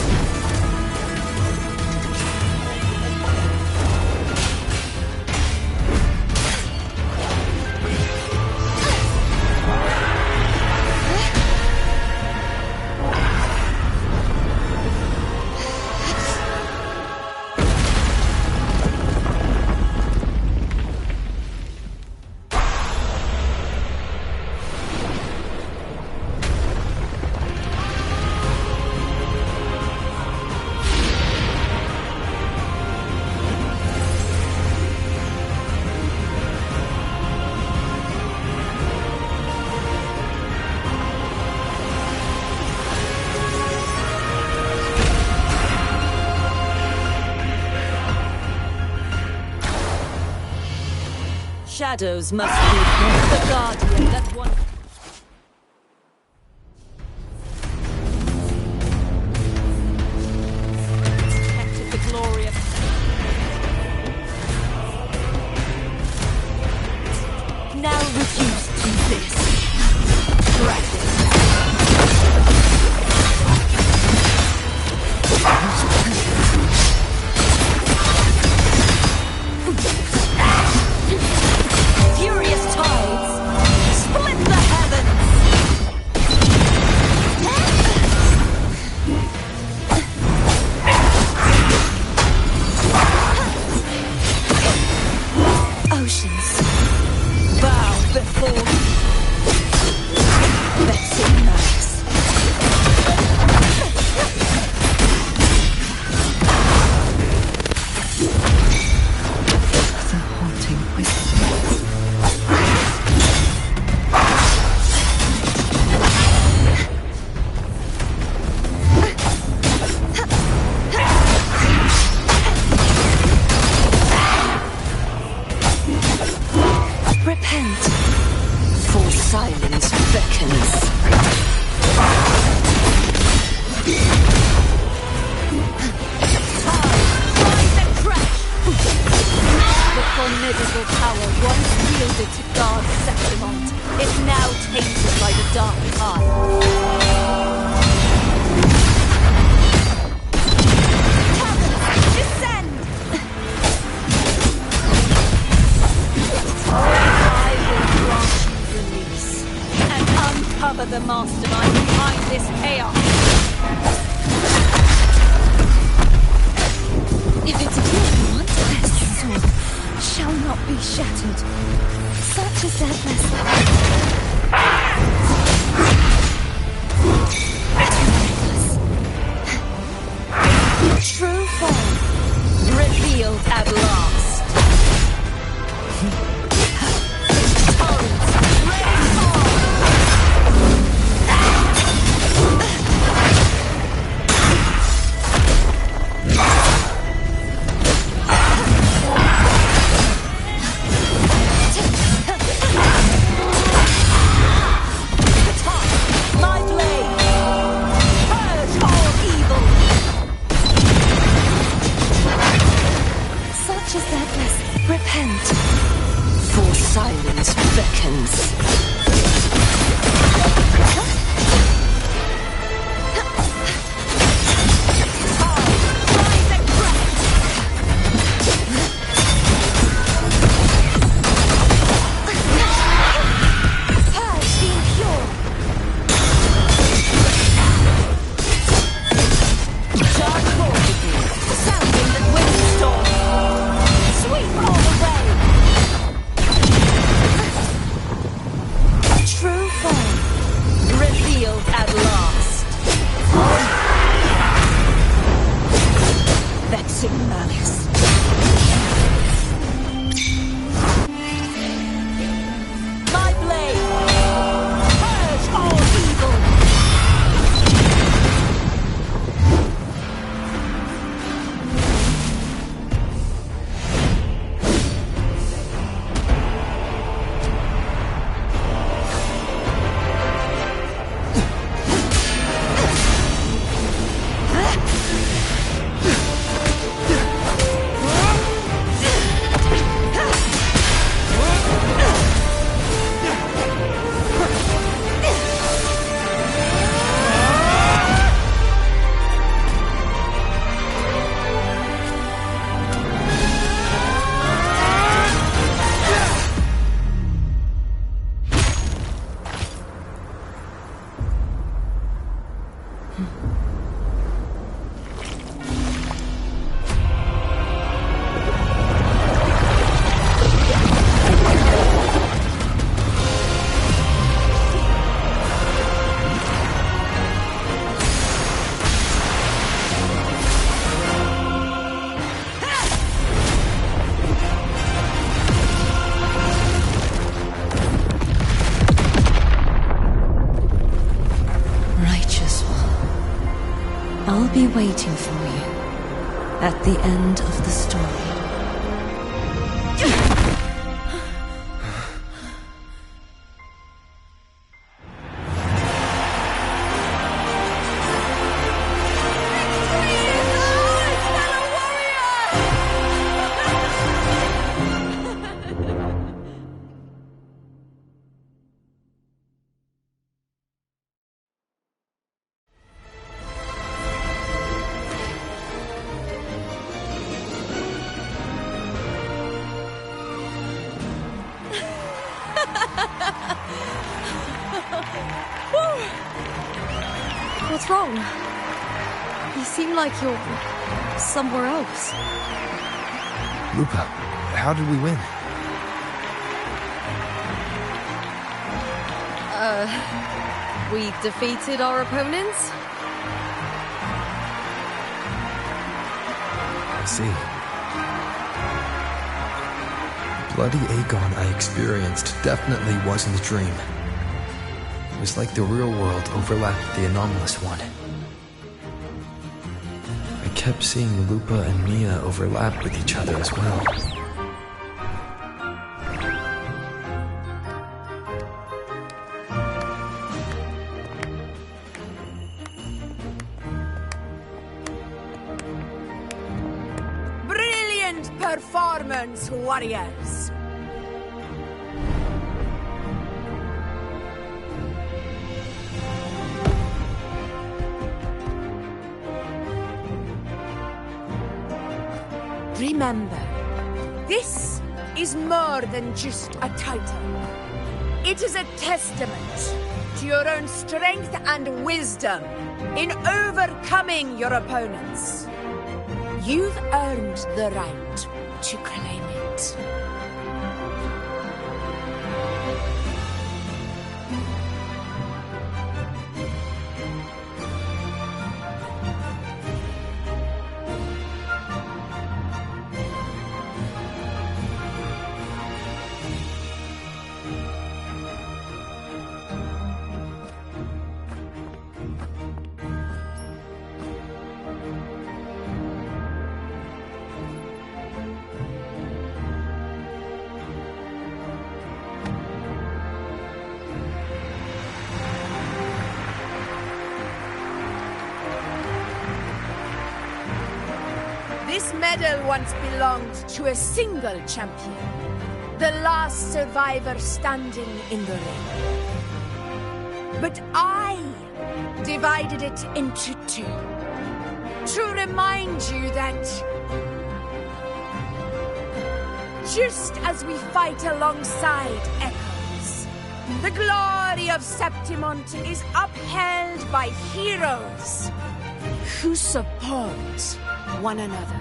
S4: Shadows must be the guardian that one... protected the glory of... Now reduced to this. Drag it. Furious tides, split the heavens! Oceans, bow before me. Vexing nerves. The haunting whisper. Repent, for silence beckons. Rise and crash! The formidable power once wielded to guard Septimont is now tainted by the dark tide. Caverns, descend! I will grant you release and uncover the mastermind behind this chaos. If it's a gift you want, this sword shall not be shattered. Such is their blessing. True form revealed at last. Repent, for silence beckons. be waiting for you at the end of the story.
S11: What's wrong? You seem like you're somewhere else.
S1: Lupa, how did we win?
S11: We defeated our opponents?
S1: I see. The bloody Aegon I experienced definitely wasn't a dream. It was like the real world overlapped with the anomalous one. I kept seeing Lupa and Mia overlap with each other as well.
S20: Brilliant performance, warriors! Remember, this is more than just a title. It is a testament to your own strength and wisdom in overcoming your opponents. You've earned the right to claim it. This medal once belonged to a single champion, the last survivor standing in the ring. But I divided it into two, to remind you that just as we fight alongside echoes, the glory of Septimont is upheld by heroes who support one another,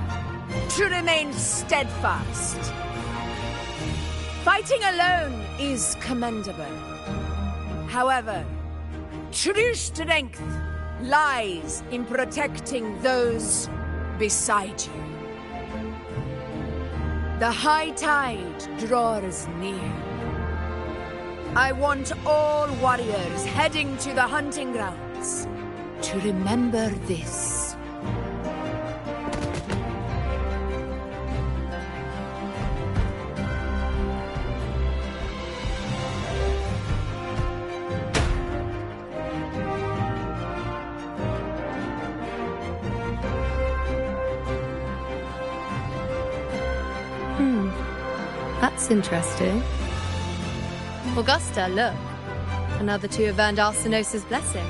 S20: to remain steadfast. Fighting alone is commendable. However, true strength lies in protecting those beside you. The high tide draws near. I want all warriors heading to the hunting grounds to remember this.
S21: That's interesting. Augusta, look. Another two have earned Arsenos' blessing.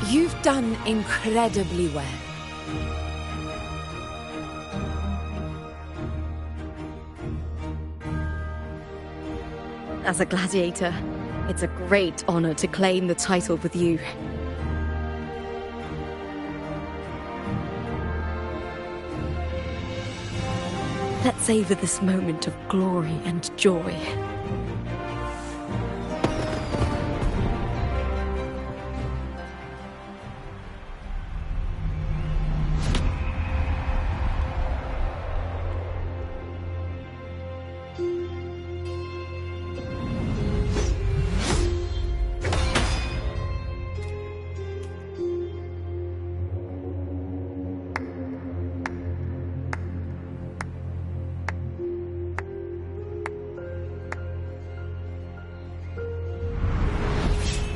S20: You've done incredibly well.
S11: As a gladiator, it's a great honor to claim the title with you. Let's savor this moment of glory and joy.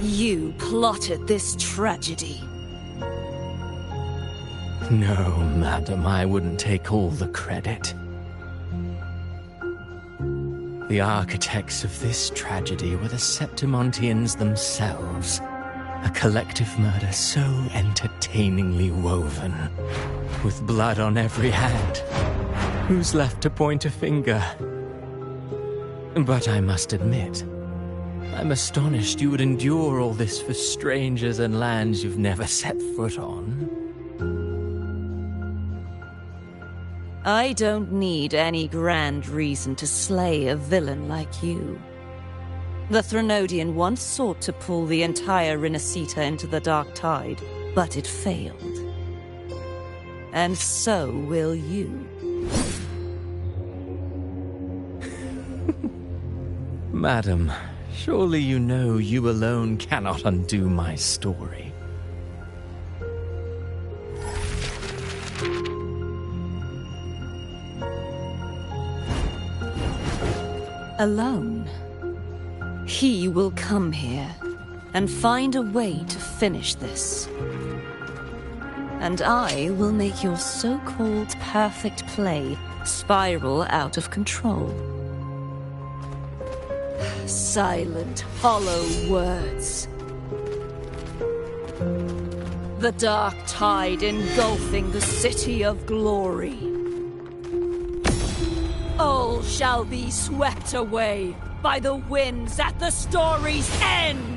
S4: You plotted this tragedy.
S10: No, madam, I wouldn't take all the credit. The architects of this tragedy were the Septimontians themselves. A collective murder so entertainingly woven, with blood on every hand. Who's left to point a finger? But I must admit, I'm astonished you would endure all this for strangers and lands you've never set foot on.
S4: I don't need any grand reason to slay a villain like you. The Threnodian once sought to pull the entire Rinascita into the Dark Tide, but it failed. And so will you.
S10: Madam, surely you know you alone cannot undo my story.
S4: Alone. He will come here and find a way to finish this. And I will make your so-called perfect play spiral out of control. Silent, hollow words. The dark tide engulfing the city of glory. All shall be swept away by the winds at the story's end!